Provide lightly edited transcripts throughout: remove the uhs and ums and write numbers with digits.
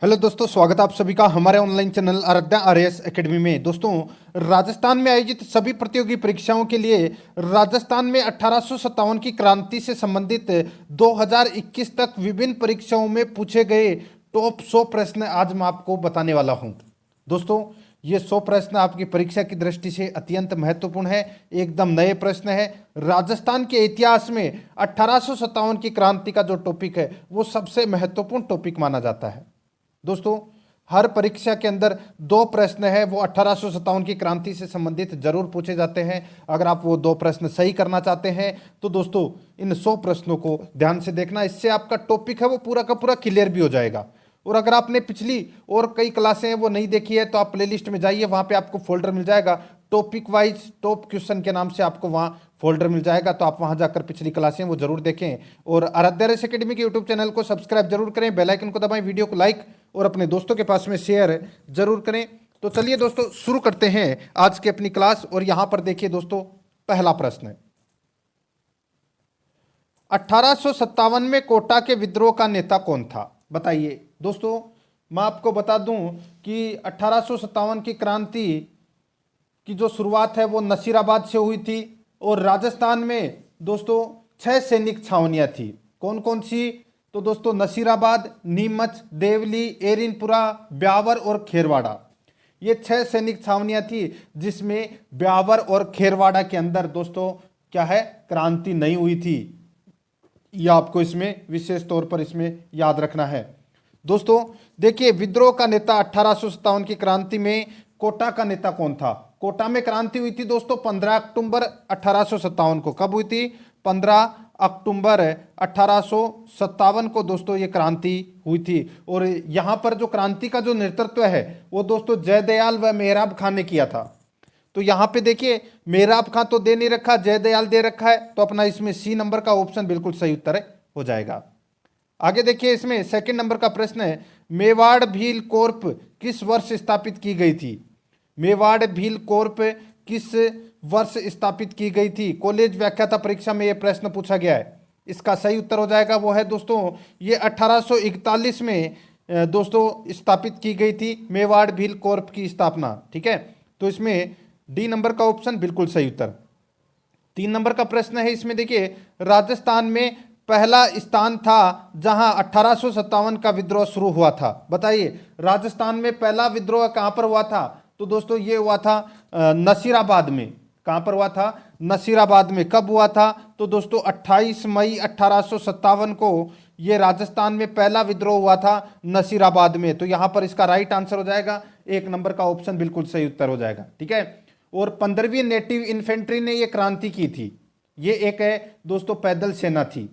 Hello दोस्तों, स्वागत है आप सभी का हमारे online channel Aaradhya RAS Academy में। दोस्तों, राजस्थान में आयोजित सभी प्रतियोगी परीक्षाओं के लिए राजस्थान में 1857 की क्रांति से संबंधित 2021 तक विभिन्न परीक्षाओं में पूछे गए टॉप 100 प्रश्न आज मैं आपको बताने वाला हूं। दोस्तों, ये 100 प्रश्न आपकी परीक्षा की दृष्टि से अत्यंत महत्वपूर्ण है, एकदम नए प्रश्न है। राजस्थान के इतिहास में 1857 की क्रांति का जो टॉपिक है वो सबसे महत्वपूर्ण टॉपिक माना जाता है। दोस्तों, हर परीक्षा के अंदर 2 प्रश्न है वो 1857 की क्रांति से संबंधित जरूर पूछे जाते हैं। अगर आप वो 2 प्रश्न सही करना चाहते हैं तो दोस्तों इन 100 प्रश्नों को ध्यान से देखना, इससे आपका टॉपिक है वो पूरा का पूरा क्लियर भी हो जाएगा। और अगर आपने पिछली और कई क्लासें हैं वो नहीं देखी है तो आप प्लेलिस्ट में जाइए, वहाँ पे आपको फोल्डर मिल जाएगा टॉपिक वाइज टॉप क्वेश्चन के नाम से, आपको वहाँ फोल्डर मिल जाएगा। तो आप वहाँ जाकर पिछली क्लासें वो जरूर देखें और आराध्या रेस एकेडमी के यूट्यूब चैनल को सब्सक्राइब जरूर करें, बेल आइकन को दबाएं, वीडियो को लाइक और अपने दोस्तों के पास में शेयर जरूर करें। तो चलिए दोस्तों शुरू करते हैं आज की अपनी क्लास। और यहां पर देखिए दोस्तों, पहला प्रश्न है 1857 में कोटा के विद्रोह का नेता कौन था? बताइए। दोस्तों, मैं आपको बता दूं कि 1857 की क्रांति की जो शुरुआत है वो नसीराबाद से हुई थी और राजस्थान में दोस्तों 6 सैनिक छावनियां थी। कौन कौन सी? तो दोस्तों नसीराबाद, नीमच, देवली, एरिनपुरा, ब्यावर और खेरवाड़ा, ये 6 सैनिक छावनियां थी जिसमें ब्यावर और खेरवाड़ा के अंदर दोस्तों क्या है, क्रांति नहीं हुई थी। यह आपको इसमें विशेष तौर पर इसमें याद रखना है। दोस्तों देखिए, विद्रोह का नेता 1857 की क्रांति में कोटा का नेता कौन था? कोटा में क्रांति हुई थी दोस्तों 15 अक्टूबर 1857 को। कब हुई थी? 15 अक्टूबर 1857 को दोस्तों ये क्रांति हुई थी। और यहां पर जो क्रांति का जो नेतृत्व है वो दोस्तों जयदयाल व मेहराब खां ने किया था। तो यहां पे देखिए, मेहराब खां तो दे नहीं रखा, जयदयाल दे रखा है, तो अपना इसमें सी नंबर का ऑप्शन बिल्कुल सही उत्तर हो जाएगा। आगे देखिए, इसमें सेकंड नंबर का प्रश्न है, मेवाड़ भील कॉर्प किस वर्ष स्थापित की गई थी? मेवाड़ भील कॉर्प किस वर्ष स्थापित की गई थी? कॉलेज व्याख्याता परीक्षा में यह प्रश्न पूछा गया है। इसका सही उत्तर हो जाएगा वो है दोस्तों ये 1841 में दोस्तों स्थापित की गई थी मेवाड़ भील कॉर्प की स्थापना। ठीक है, तो इसमें डी नंबर का ऑप्शन बिल्कुल सही उत्तर। 3 नंबर का प्रश्न है, इसमें देखिए, राजस्थान में पहला स्थान था जहां 1857 का विद्रोह शुरू हुआ था। बताइए, राजस्थान में पहला विद्रोह कहां पर हुआ था? तो दोस्तों ये हुआ था नसीराबाद में। कहां पर हुआ था? नसीराबाद में। कब हुआ था? तो दोस्तों 28 मई 1857 को ये राजस्थान में पहला विद्रोह हुआ था नसीराबाद में। तो यहां पर इसका राइट आंसर हो जाएगा 1 नंबर का ऑप्शन बिल्कुल सही उत्तर हो जाएगा। ठीक है, और 15वीं नेटिव इन्फेंट्री ने ये क्रांति की थी। ये एक है दोस्तों पैदल सेना थी।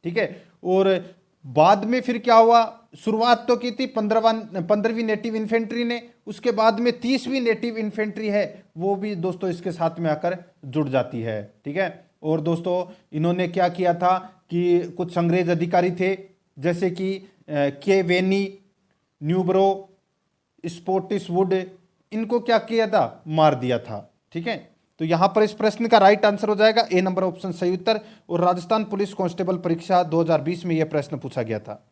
ठीक है, और बाद में फिर क्या हुआ? शुरुआत तो की थी 15वीं नेटिव इन्फेंट्री ने, उसके बाद में 30वीं नेटिव इन्फेंट्री है वो भी दोस्तों इसके साथ में आकर जुड़ जाती है। ठीक है, और दोस्तों इन्होंने क्या किया था कि कुछ अंग्रेज अधिकारी थे जैसे कि के वेनी, न्यूब्रो, स्पोर्टिस वुड, इनको क्या किया था? मार दिया था। ठीक है, तो यहां पर इस प्रश्न का राइट आंसर हो जाएगा ए नंबर ऑप्शन सही उत्तर। और राजस्थान पुलिस कांस्टेबल परीक्षा 2020 में यह प्रश्न पूछा गया था।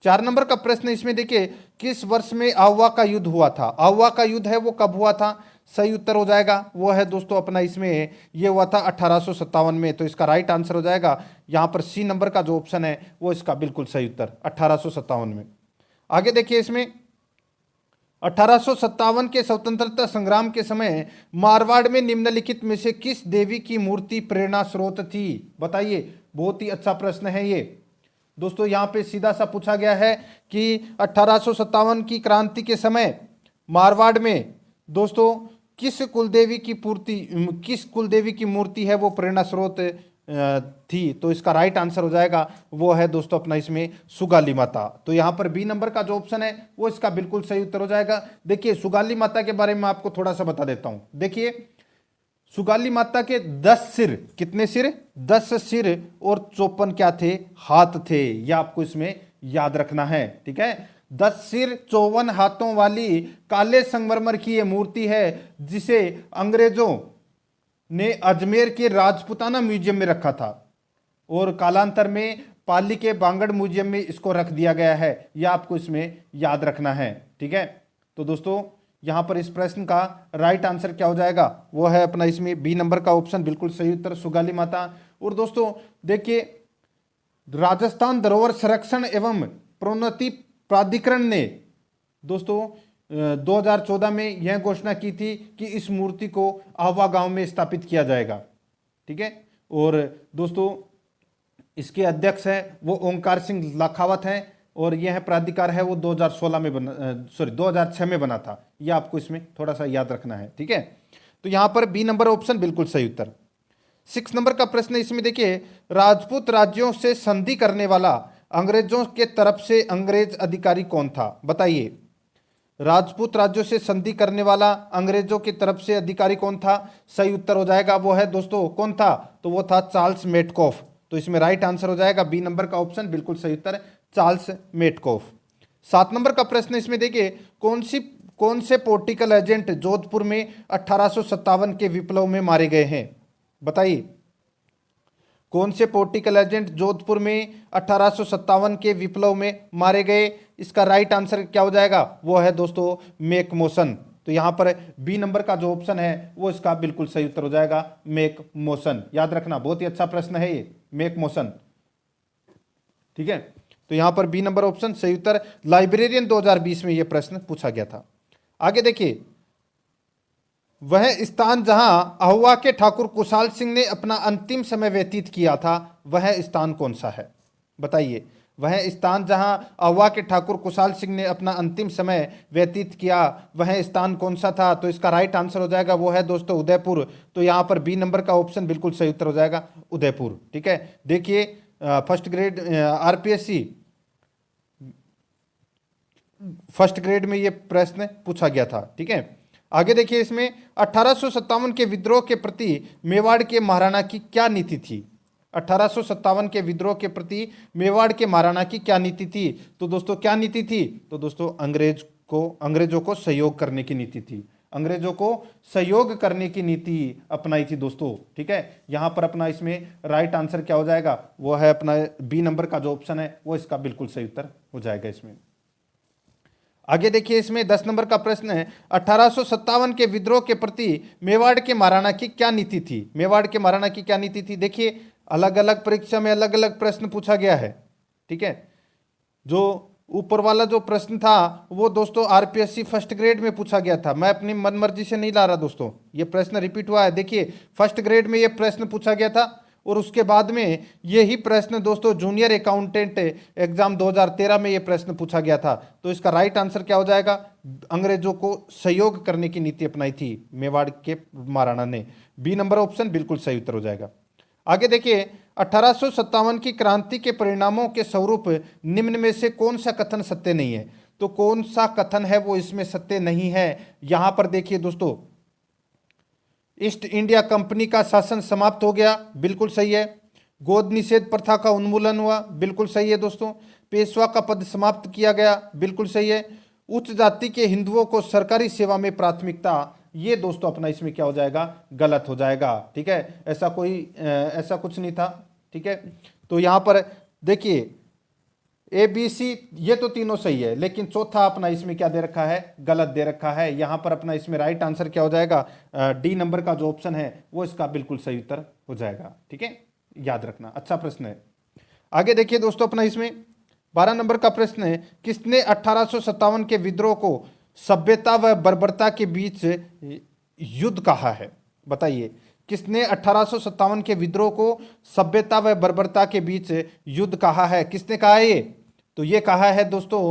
4 नंबर का प्रश्न इसमें देखिए, किस वर्ष में आहुआ का युद्ध हुआ था? आहुआ का युद्ध है वो कब हुआ था? सही उत्तर हो जाएगा वो है दोस्तों अपना इसमें ये हुआ था 1857 में। तो इसका राइट आंसर हो जाएगा यहां पर सी नंबर का जो ऑप्शन है वो इसका बिल्कुल सही उत्तर 1857 में। आगे देखिए, इसमें 1857 के स्वतंत्रता संग्राम के समय मारवाड़ में निम्नलिखित में से किस देवी की मूर्ति प्रेरणा स्रोत थी? बताइए, बहुत ही अच्छा प्रश्न है ये। दोस्तों यहां पे सीधा सा पूछा गया है कि 1857 की क्रांति के समय मारवाड़ में दोस्तों किस कुलदेवी की मूर्ति है वो प्रेरणा स्रोत थी? तो इसका राइट आंसर हो जाएगा वो है दोस्तों अपना इसमें सुगाली माता। तो यहां पर बी नंबर का जो ऑप्शन है वो इसका बिल्कुल सही उत्तर हो जाएगा। देखिए, सुगाली माता के बारे में आपको थोड़ा सा बता देता हूं। देखिए, सुगाली माता के 10 सिर, कितने सिर? 10 सिर और 54 क्या थे? हाथ थे। यह आपको इसमें याद रखना है। ठीक है, 10 सिर 54 हाथों वाली काले संगमरमर की यह मूर्ति है जिसे अंग्रेजों ने अजमेर के राजपुताना म्यूजियम में रखा था और कालांतर में पाली के बांगड़ म्यूजियम में इसको रख दिया गया है, यह आपको इसमें याद रखना है। ठीक है, तो दोस्तों यहां पर इस प्रश्न का राइट आंसर क्या हो जाएगा, वो है अपना इसमें बी नंबर का ऑप्शन बिल्कुल सही उत्तर, सुगाली माता। और दोस्तों देखिए, राजस्थान धरोहर संरक्षण एवं प्रोन्नति प्राधिकरण ने दोस्तों 2014 में यह घोषणा की थी कि इस मूर्ति को आहवा गांव में स्थापित किया जाएगा। ठीक है, और दोस्तों इसके अध्यक्ष हैं वो ओंकार सिंह लाखावत हैं, और यह प्राधिकार है वो 2006 में बना था। यह आपको इसमें थोड़ा सा याद रखना है। ठीक है, तो यहां पर बी नंबर ऑप्शन बिल्कुल सही उत्तर। 6 नंबर का प्रश्न इसमें देखिए, राजपूत राज्यों से संधि करने वाला अंग्रेजों के तरफ से अंग्रेज अधिकारी कौन था, बताइए। राजपूत राज्यों से संधि करने वाला अंग्रेजों की तरफ से अधिकारी कौन था, सही उत्तर हो जाएगा वो है दोस्तों कौन था, तो वो था चार्ल्स मेटकॉफ। तो इसमें राइट आंसर हो जाएगा बी नंबर का ऑप्शन बिल्कुल सही उत्तर, चार्ल्स मेटकॉफ। 7 नंबर का प्रश्न इसमें देखिए, कौन से पॉलिटिकल एजेंट जोधपुर में 1857 के विप्लव में मारे गए हैं, बताइए। कौन से पॉलिटिकल एजेंट जोधपुर में 1857 के विप्लव में मारे गए, इसका राइट आंसर क्या हो जाएगा, वो है दोस्तों मेक मोशन। तो यहां पर बी नंबर का जो ऑप्शन है वो इसका बिल्कुल सही उत्तर हो जाएगा, मेक मोशन। याद रखना, बहुत ही अच्छा प्रश्न है ये, मेक मोशन। ठीक है, तो यहां पर बी नंबर ऑप्शन सही उत्तर। लाइब्रेरियन 2020 में यह प्रश्न पूछा गया था। आगे देखिए, वह स्थान जहां आहुआ के ठाकुर कुशाल सिंह ने अपना अंतिम समय व्यतीत किया था, वह स्थान कौन सा है, बताइए। वह स्थान जहां आहुआ के ठाकुर कुशाल सिंह ने अपना अंतिम समय व्यतीत किया, वह स्थान कौन सा था, तो इसका राइट आंसर हो जाएगा वो है दोस्तों उदयपुर। तो यहां पर बी नंबर का ऑप्शन बिल्कुल सही उत्तर हो जाएगा, उदयपुर। ठीक है, देखिए first grade RPSC first grade में यह प्रश्न पूछा गया था। ठीक है, आगे देखिए, इसमें 1857 के विद्रोह के प्रति मेवाड़ के महाराणा की क्या नीति थी। 1857 के विद्रोह के प्रति मेवाड़ के महाराणा की क्या नीति थी, तो दोस्तों क्या नीति थी, तो दोस्तों अंग्रेजों को सहयोग करने की नीति थी। अंग्रेजों को सहयोग करने की नीति अपनाई थी दोस्तों। ठीक है, यहां पर अपना इसमें राइट आंसर क्या हो जाएगा, वो है अपना बी नंबर का जो ऑप्शन है वो इसका बिल्कुल सही उत्तर हो जाएगा इसमें। आगे देखिए, इसमें 10 नंबर का प्रश्न है, 1857 के विद्रोह के प्रति मेवाड़ के महाराणा की क्या नीति थी। मेवाड़ के महाराणा की क्या नीति थी, देखिए अलग अलग परीक्षा में अलग अलग प्रश्न पूछा गया है। ठीक है, जो ऊपर वाला जो प्रश्न था वो दोस्तों आरपीएससी फर्स्ट ग्रेड में पूछा गया था, मैं अपनी मनमर्जी से नहीं ला रहा दोस्तों, ये प्रश्न रिपीट हुआ है। देखिए फर्स्ट ग्रेड में ये प्रश्न पूछा गया था, और उसके बाद में यही प्रश्न दोस्तों जूनियर अकाउंटेंट एग्जाम 2013 में ये प्रश्न पूछा गया था। तो इसका राइट आंसर क्या हो जाएगा, अंग्रेजों को सहयोग करने की नीति अपनाई थी मेवाड़ के महाराणा ने। बी नंबर ऑप्शन बिल्कुल सही उत्तर हो जाएगा। आगे देखिए, 1857 की क्रांति के परिणामों के स्वरूप निम्न में से कौन सा कथन सत्य नहीं है, तो कौन सा कथन है वो इसमें सत्य नहीं है। यहां पर देखिए दोस्तों, ईस्ट इंडिया कंपनी का शासन समाप्त हो गया, बिल्कुल सही है। गोद निषेध प्रथा का उन्मूलन हुआ, बिल्कुल सही है दोस्तों। पेशवा का पद समाप्त किया गया, बिल्कुल सही है। उच्च जाति के हिंदुओं को सरकारी सेवा में प्राथमिकता, ये दोस्तों अपना इसमें क्या हो जाएगा, गलत हो जाएगा। ठीक है, ऐसा कुछ नहीं था। ठीक है, तो यहां पर देखिए ए बी सी ये तो तीनों सही है, लेकिन चौथा अपना इसमें क्या दे रखा है, गलत दे रखा है। यहां पर अपना इसमें राइट आंसर क्या हो जाएगा, डी नंबर का जो ऑप्शन है वो इसका बिल्कुल सही उत्तर हो जाएगा। ठीक है, याद रखना, अच्छा प्रश्न है। आगे देखिए दोस्तों, अपना इसमें 12 नंबर का प्रश्न है, किसने 1857 के विद्रोह को सभ्यता व बर्बरता के बीच युद्ध कहा है, बताइए। किसने 1857 के विद्रोह को सभ्यता व बर्बरता के बीच युद्ध कहा है, किसने कहा है ये, तो ये कहा है दोस्तों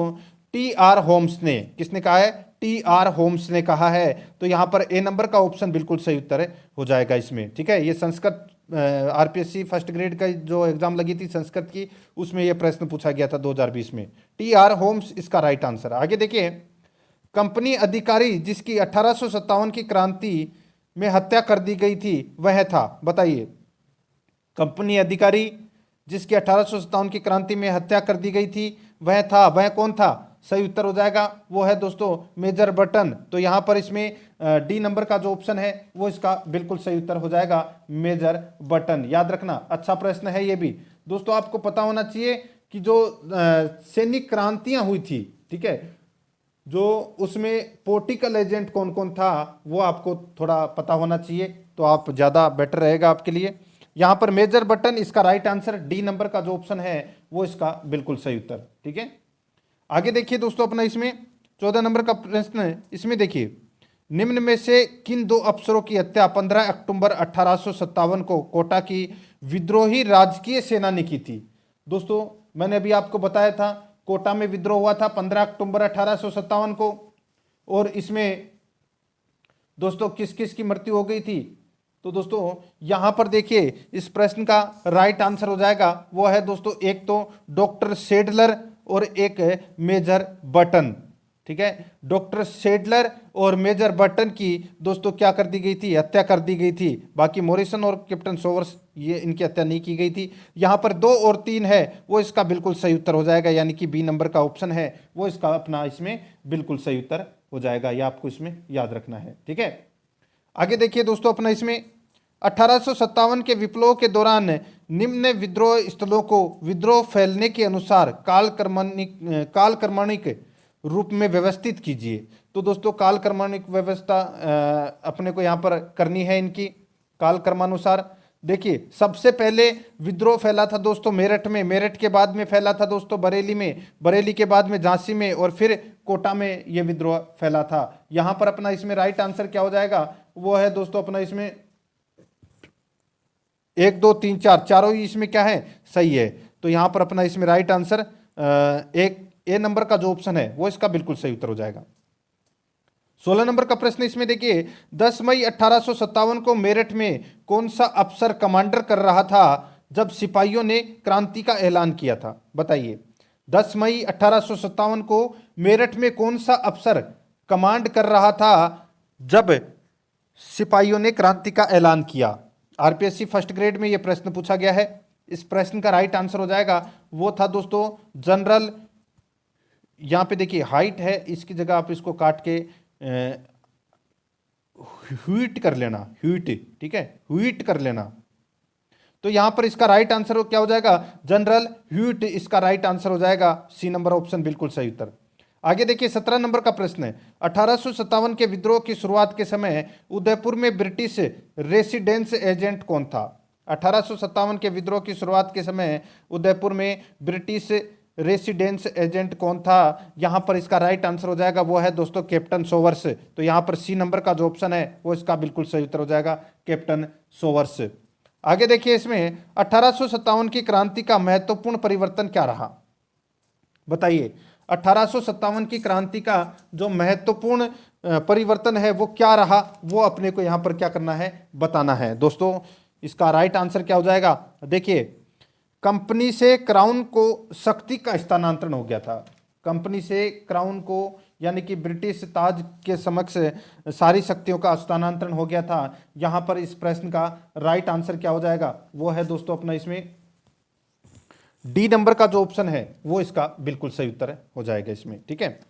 टी आर होम्स ने। किसने कहा है, टी आर होम्स ने कहा है। तो यहां पर ए नंबर का ऑप्शन बिल्कुल सही उत्तर हो जाएगा इसमें। ठीक है, ये संस्कृत आरपीएससी फर्स्ट ग्रेड का जो एग्जाम लगी थी संस्कृत की, उसमें यह प्रश्न पूछा गया था 2020 में। टी आर होम्स इसका राइट आंसर। आगे देखिए, कंपनी अधिकारी जिसकी 1857 की क्रांति में हत्या कर दी गई थी वह था, बताइए। कंपनी अधिकारी जिसकी 1857 की क्रांति में हत्या कर दी गई थी वह कौन था, सही उत्तर हो जाएगा वो है दोस्तों मेजर बटन। तो यहां पर इसमें डी नंबर का जो ऑप्शन है वो इसका बिल्कुल सही उत्तर हो जाएगा, मेजर बटन। याद रखना, अच्छा प्रश्न है ये भी। दोस्तों आपको पता होना चाहिए कि जो सैनिक क्रांतियां हुई थी, ठीक है, जो उसमें पॉलिटिकल एजेंट कौन कौन था वो आपको थोड़ा पता होना चाहिए, तो आप ज़्यादा बेटर रहेगा आपके लिए। यहाँ पर मेजर बटन इसका राइट आंसर, डी नंबर का जो ऑप्शन है वो इसका बिल्कुल सही उत्तर, ठीक है। आगे देखिए दोस्तों अपना इसमें 14 नंबर का प्रश्न है, इसमें देखिए निम्न में से किन दो अफसरों की हत्या 15 अक्टूबर 1857 को कोटा की विद्रोही राजकीय सेना ने की थी। दोस्तों मैंने अभी आपको बताया था कोटा में विद्रोह हुआ था 15 अक्टूबर 1857 को, और इसमें दोस्तों किस किस की मृत्यु हो गई थी। तो दोस्तों यहां पर देखिए इस प्रश्न का राइट आंसर हो जाएगा वो है दोस्तों, एक तो डॉक्टर सेडलर और एक मेजर बटन, ठीक है। डॉक्टर सेडलर और मेजर बटन की दोस्तों क्या कर दी गई थी, हत्या कर दी गई थी। बाकी मॉरिसन और कैप्टन सोवर्स ये इनकी हत्या नहीं की गई थी। यहाँ पर 2 और 3 है वो इसका बिल्कुल सही उत्तर हो जाएगा, यानी कि बी नंबर का ऑप्शन है वो इसका अपना इसमें बिल्कुल सही उत्तर हो जाएगा, ये आपको इसमें याद रखना है, ठीक है। आगे देखिए दोस्तों अपना इसमें 1857 के विप्लव के दौरान निम्न विद्रोह स्थलों को विद्रोह फैलने के अनुसार कालक्रमणिक रूप में व्यवस्थित कीजिए। तो दोस्तों कालक्रमणिक व्यवस्था अपने को यहाँ पर करनी है इनकी कालक्रमानुसार। देखिए सबसे पहले विद्रोह फैला था दोस्तों मेरठ में, मेरठ के बाद में फैला था दोस्तों बरेली में, बरेली के बाद में झांसी में, और फिर कोटा में ये विद्रोह फैला था। यहाँ पर अपना इसमें राइट आंसर क्या हो जाएगा वो है दोस्तों अपना इसमें 1 2 3 4 चारों ही इसमें क्या है सही है। तो यहाँ पर अपना इसमें राइट आंसर एक ए नंबर का जो ऑप्शन है वो इसका बिल्कुल सही उत्तर हो जाएगा। 16 नंबर का प्रश्न इसमें देखिए 10 मई 1857 को मेरठ में कौन सा अफसर कमांडर कर रहा था जब सिपाहियों ने क्रांति का ऐलान किया था। बताइए 10 मई 1857 को मेरठ में कौन सा अफसर कमांड कर रहा था जब सिपाहियों ने क्रांति का ऐलान किया। आरपीएससी फर्स्ट ग्रेड में यह प्रश्न पूछा गया है। इस प्रश्न का राइट आंसर हो जाएगा वो था दोस्तों जनरल, यहां पे देखिए हाइट है, इसकी जगह आप इसको काट के ह्यूट कर लेना, ह्यूट, ठीक है, ह्यूट कर लेना। तो यहां पर इसका राइट आंसर क्या हो जाएगा जनरल ह्यूट, इसका राइट आंसर हो जाएगा सी नंबर ऑप्शन बिल्कुल सही उत्तर। आगे देखिए 17 नंबर का प्रश्न है 1857 के विद्रोह की शुरुआत के समय उदयपुर में ब्रिटिश रेसिडेंस एजेंट कौन था। 1857 के विद्रोह की शुरुआत के समय उदयपुर में ब्रिटिश रेसिडेंस एजेंट कौन था। यहां पर इसका राइट आंसर हो जाएगा वो है दोस्तों कैप्टन सोवर्स। तो यहां पर सी नंबर का जो ऑप्शन है वो इसका बिल्कुल सही उत्तर हो जाएगा कैप्टन सोवर्स। आगे देखिए इसमें 1857 की क्रांति का महत्वपूर्ण परिवर्तन क्या रहा। बताइए 1857 की क्रांति का जो महत्वपूर्ण परिवर्तन है वो क्या रहा, वो अपने को यहां पर क्या करना है बताना है। दोस्तों इसका राइट आंसर क्या हो जाएगा, देखिए कंपनी से क्राउन को शक्ति का स्थानांतरण हो गया था। कंपनी से क्राउन को यानी कि ब्रिटिश ताज के समक्ष सारी शक्तियों का स्थानांतरण हो गया था। यहां पर इस प्रश्न का राइट आंसर क्या हो जाएगा वो है दोस्तों अपना इसमें डी नंबर का जो ऑप्शन है वो इसका बिल्कुल सही उत्तर हो जाएगा इसमें, ठीक है।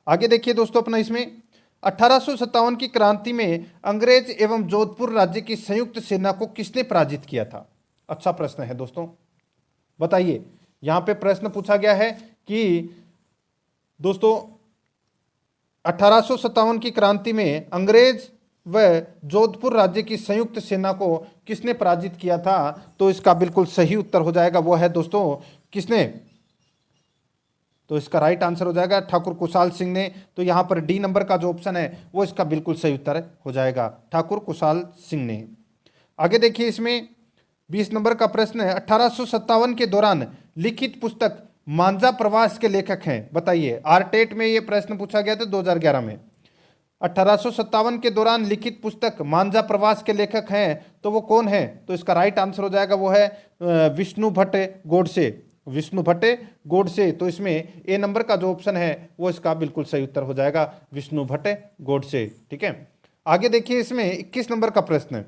आगे देखिए दोस्तों अपना इसमें 1857 की क्रांति में अंग्रेज एवं जोधपुर राज्य की संयुक्त सेना को किसने पराजित किया था। अच्छा प्रश्न है दोस्तों, बताइए। यहां पे प्रश्न पूछा गया है कि दोस्तों 1857 की क्रांति में अंग्रेज व जोधपुर राज्य की संयुक्त सेना को किसने पराजित किया था। तो इसका बिल्कुल सही उत्तर हो जाएगा वो है दोस्तों किसने, तो इसका राइट आंसर हो जाएगा ठाकुर कुशाल सिंह ने। तो यहां पर डी नंबर का जो ऑप्शन है वो इसका बिल्कुल सही उत्तर हो जाएगा ठाकुर कुशाल सिंह ने। आगे देखिए इसमें 20 नंबर का प्रश्न है 1857 के दौरान लिखित पुस्तक मांझा प्रवास के लेखक हैं। बताइए आरटेट में ये प्रश्न पूछा गया था 2011 में। 1857 के दौरान लिखित पुस्तक मांझा प्रवास के लेखक हैं तो वो कौन है। तो इसका राइट आंसर हो जाएगा वो है विष्णु भट्ट गोडसे, विष्णु भट्ट गोडसे। तो इसमें ए नंबर का जो ऑप्शन है वो इसका बिल्कुल सही उत्तर हो जाएगा विष्णु भट्ट गोडसे, ठीक है। आगे देखिए इसमें 21 नंबर का प्रश्न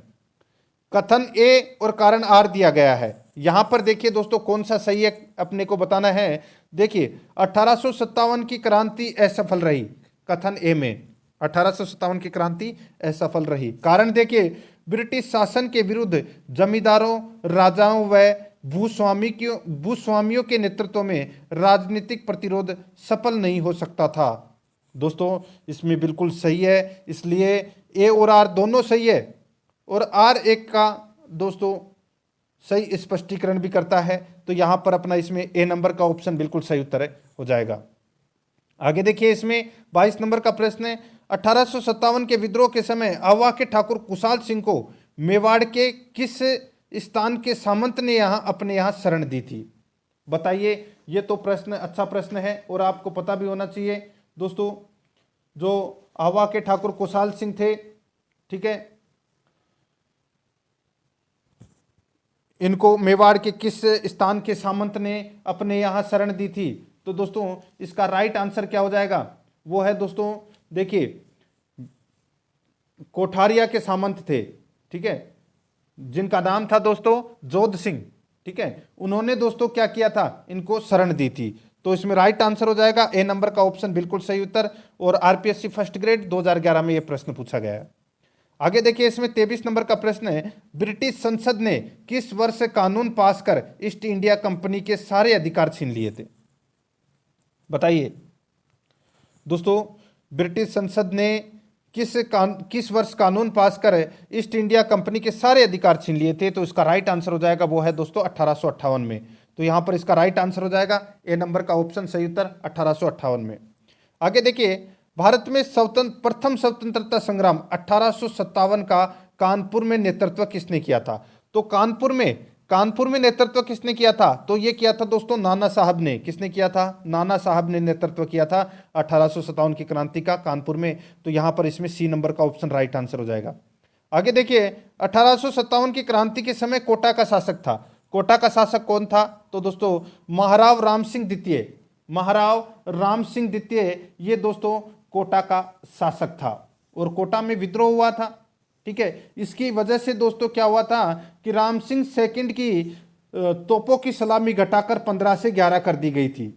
कथन ए और कारण आर दिया गया है। यहां पर देखिए दोस्तों कौन सा सही है अपने को बताना है। देखिए 1857 की क्रांति असफल रही, कथन ए में 1857 की क्रांति असफल रही। कारण देखिए ब्रिटिश शासन के विरुद्ध जमींदारों, राजाओं व भूस्वामियों के नेतृत्व में राजनीतिक प्रतिरोध सफल नहीं हो सकता था। दोस्तों इसमें बिल्कुल सही है, इसलिए ए और आर दोनों सही है और आर एक का दोस्तों सही स्पष्टीकरण भी करता है। तो यहां पर अपना इसमें ए नंबर का ऑप्शन बिल्कुल सही उत्तर हो जाएगा। आगे देखिए, इसमें 22 नंबर का प्रश्न है, 1857 के विद्रोह के समय आवा के ठाकुर कुशाल सिंह को मेवाड़ के किस स्थान के सामंत ने अपने यहाँ शरण दी थी? बताइए। ये तो प्रश्न अच्छा प्रश्न है और आपको पता भी होना चाहिए दोस्तों। जो आवा के ठाकुर कुशाल सिंह थे, ठीक है, इनको मेवाड़ के किस स्थान के सामंत ने अपने यहाँ शरण दी थी? तो दोस्तों इसका राइट आंसर क्या हो जाएगा? वो है दोस्तों, देखिए, कोठारिया के सामंत थे, ठीक है, जिनका नाम था दोस्तों जोध सिंह, ठीक है। उन्होंने दोस्तों क्या किया था? इनको शरण दी थी। तो इसमें राइट आंसर हो जाएगा ए नंबर का ऑप्शन बिल्कुल सही उत्तर। और आरपीएससी फर्स्ट ग्रेड 2011 में यह प्रश्न पूछा गया है। आगे देखिए, इसमें 23 नंबर का प्रश्न है, ब्रिटिश संसद ने किस वर्ष कानून पास कर ईस्ट इंडिया कंपनी के सारे अधिकार छीन लिए थे? बताइए दोस्तों, ब्रिटिश संसद ने किस वर्ष कानून पास कर ईस्ट इंडिया कंपनी के सारे अधिकार छीन लिए थे? तो इसका राइट आंसर हो जाएगा वो है दोस्तों 1858 में। तो यहां पर इसका राइट आंसर हो जाएगा ए नंबर का ऑप्शन सही उत्तर 1858 में। आगे देखिए, भारत में प्रथम स्वतंत्रता संग्राम 1857 का कानपुर में नेतृत्व किसने किया था? तो कानपुर में नेतृत्व किसने किया था? तो ये किया था दोस्तों नाना साहब ने। किसने किया था? नाना साहब ने नेतृत्व किया था 1857 की क्रांति का कानपुर में। तो यहां पर इसमें सी नंबर का ऑप्शन राइट आंसर हो जाएगा। आगे देखिए, 1857 की क्रांति के समय कोटा का शासक था। कोटा का शासक कौन था? तो दोस्तों महाराव राम सिंह द्वितीय। महाराव राम सिंह द्वितीय ये दोस्तों कोटा का शासक था और कोटा में विद्रोह हुआ था, ठीक है। इसकी वजह से दोस्तों क्या हुआ था कि राम सिंह सेकंड की तोपों की सलामी घटाकर 15 से 11 कर दी गई थी,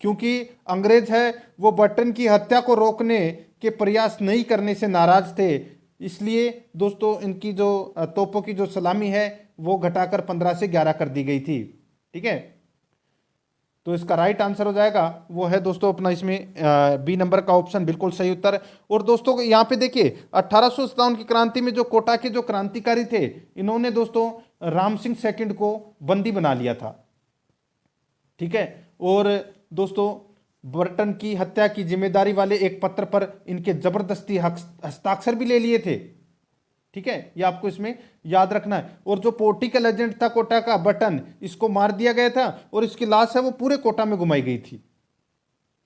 क्योंकि अंग्रेज है वो बटन की हत्या को रोकने के प्रयास नहीं करने से नाराज थे। इसलिए दोस्तों इनकी जो तोपों की जो सलामी है वो घटाकर 15 से 11 कर दी गई थी, ठीक है। तो इसका राइट आंसर हो जाएगा वो है दोस्तों अपना इसमें बी नंबर का ऑप्शन बिल्कुल सही उत्तर। और दोस्तों यहाँ पे देखिए 1857 की क्रांति में जो कोटा के जो क्रांतिकारी थे, इन्होंने दोस्तों राम सिंह सेकंड को बंदी बना लिया था, ठीक है। और दोस्तों बर्टन की हत्या की जिम्मेदारी वाले एक पत्र पर इनके जबरदस्ती हस्ताक्षर भी ले लिए थे, ठीक है। ये आपको इसमें याद रखना है। और जो पॉलिटिकल एजेंट था कोटा का बटन, इसको मार दिया गया था और इसकी लाश है वो पूरे कोटा में घुमाई गई थी,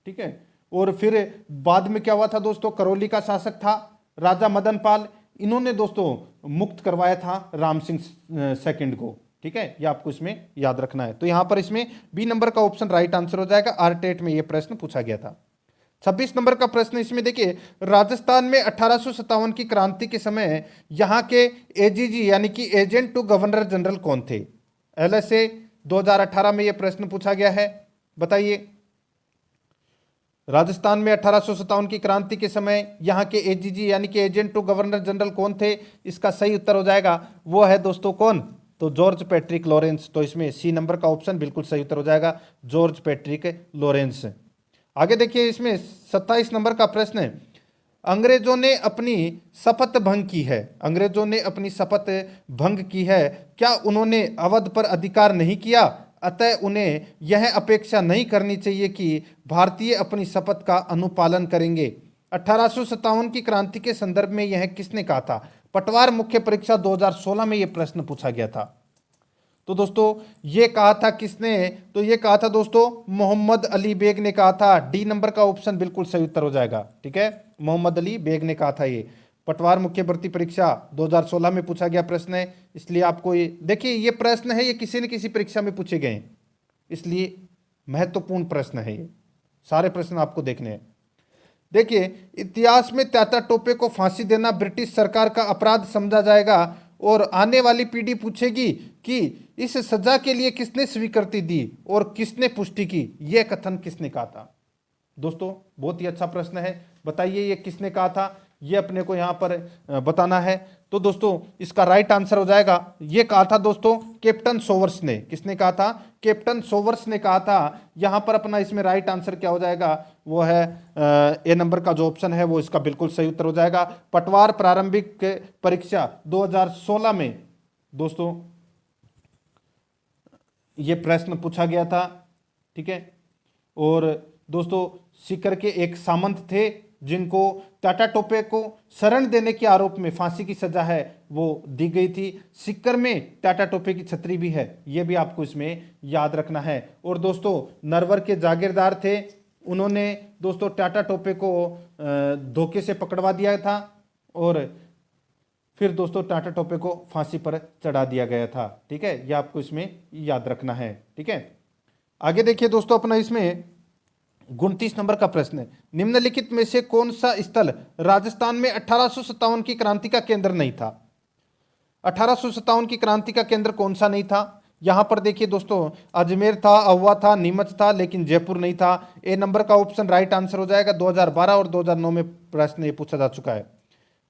ठीक है। और फिर बाद में क्या हुआ था दोस्तों, करौली का शासक था राजा मदन पाल, इन्होंने दोस्तों मुक्त करवाया था राम सिंह सेकंड को, ठीक है। ये आपको इसमें याद रखना है। तो यहां पर इसमें बी नंबर का ऑप्शन राइट आंसर हो जाएगा। आरटेट में यह प्रश्न पूछा गया था। 26 नंबर का प्रश्न इसमें देखिए, राजस्थान में 1857 की क्रांति के समय यहां के एजीजी यानी कि एजेंट टू गवर्नर जनरल कौन थे? एलएसए 2018 में यह प्रश्न पूछा गया है। बताइए, राजस्थान में 1857 की क्रांति के समय यहां के एजीजी यानी कि एजेंट टू गवर्नर जनरल कौन थे? इसका सही उत्तर हो जाएगा वो है दोस्तों कौन? तो जॉर्ज पैट्रिक लॉरेंस। तो इसमें सी नंबर का ऑप्शन बिल्कुल सही उत्तर हो जाएगा, जॉर्ज पैट्रिक लॉरेंस। आगे देखिए, इसमें 27 नंबर का प्रश्न है, अंग्रेजों ने अपनी शपथ भंग की है। अंग्रेजों ने अपनी शपथ भंग की है, क्या उन्होंने अवध पर अधिकार नहीं किया? अतः उन्हें यह अपेक्षा नहीं करनी चाहिए कि भारतीय अपनी शपथ का अनुपालन करेंगे। 1857 की क्रांति के संदर्भ में यह किसने कहा था? पटवार मुख्य परीक्षा 2016 में यह प्रश्न पूछा गया था। तो दोस्तों ये कहा था किसने? तो ये कहा था दोस्तों मोहम्मद अली बेग ने कहा था। डी नंबर का ऑप्शन बिल्कुल सही उत्तर हो जाएगा, ठीक है। मोहम्मद अली बेग ने कहा था। ये पटवार मुख्य भर्ती परीक्षा 2016 में पूछा गया प्रश्न है, इसलिए आपको ये देखिए, ये प्रश्न है ये किसी न किसी परीक्षा में पूछे गए, इसलिए महत्वपूर्ण प्रश्न है। ये सारे प्रश्न आपको देखने हैं। देखिए, इतिहास में तात्या टोपे को फांसी देना ब्रिटिश सरकार का अपराध समझा जाएगा और आने वाली पीढ़ी पूछेगी कि इस सजा के लिए किसने स्वीकृति दी और किसने पुष्टि की? यह कथन किसने कहा था? दोस्तों बहुत ही अच्छा प्रश्न है, बताइए ये किसने कहा था? ये अपने को यहाँ पर बताना है। तो दोस्तों इसका राइट आंसर हो जाएगा, ये कहा था दोस्तों कैप्टन सोवर्स ने। किसने कहा था? कैप्टन सोवर्स ने कहा था। यहाँ पर अपना इसमें राइट आंसर क्या हो जाएगा? वो है ए नंबर का जो ऑप्शन है वो इसका बिल्कुल सही उत्तर हो जाएगा। पटवार प्रारंभिक परीक्षा 2016 में दोस्तों ये प्रश्न पूछा गया था, ठीक है। और दोस्तों सीकर के एक सामंत थे जिनको टाटा टोपे को शरण देने के आरोप में फांसी की सजा है वो दी गई थी। सीकर में टाटा टोपे की छतरी भी है, ये भी आपको इसमें याद रखना है। और दोस्तों नरवर के जागीरदार थे, उन्होंने दोस्तों टाटा टोपे को धोखे से पकड़वा दिया था और फिर दोस्तों टाटा टोपे को फांसी पर चढ़ा दिया गया था, ठीक है। ये आपको इसमें याद रखना है, ठीक है। आगे देखिए दोस्तों अपना इसमें 29 नंबर का प्रश्न है, निम्नलिखित में से कौन सा स्थल राजस्थान में 1857 की क्रांति का केंद्र नहीं था? 1857 की क्रांति का केंद्र कौन सा नहीं था? यहां पर देखिए दोस्तों अजमेर था, अहुआ था, नीमच था, लेकिन जयपुर नहीं था। ए नंबर का ऑप्शन राइट आंसर हो जाएगा। 2012 और 2009 में प्रश्न ये पूछा जा चुका है,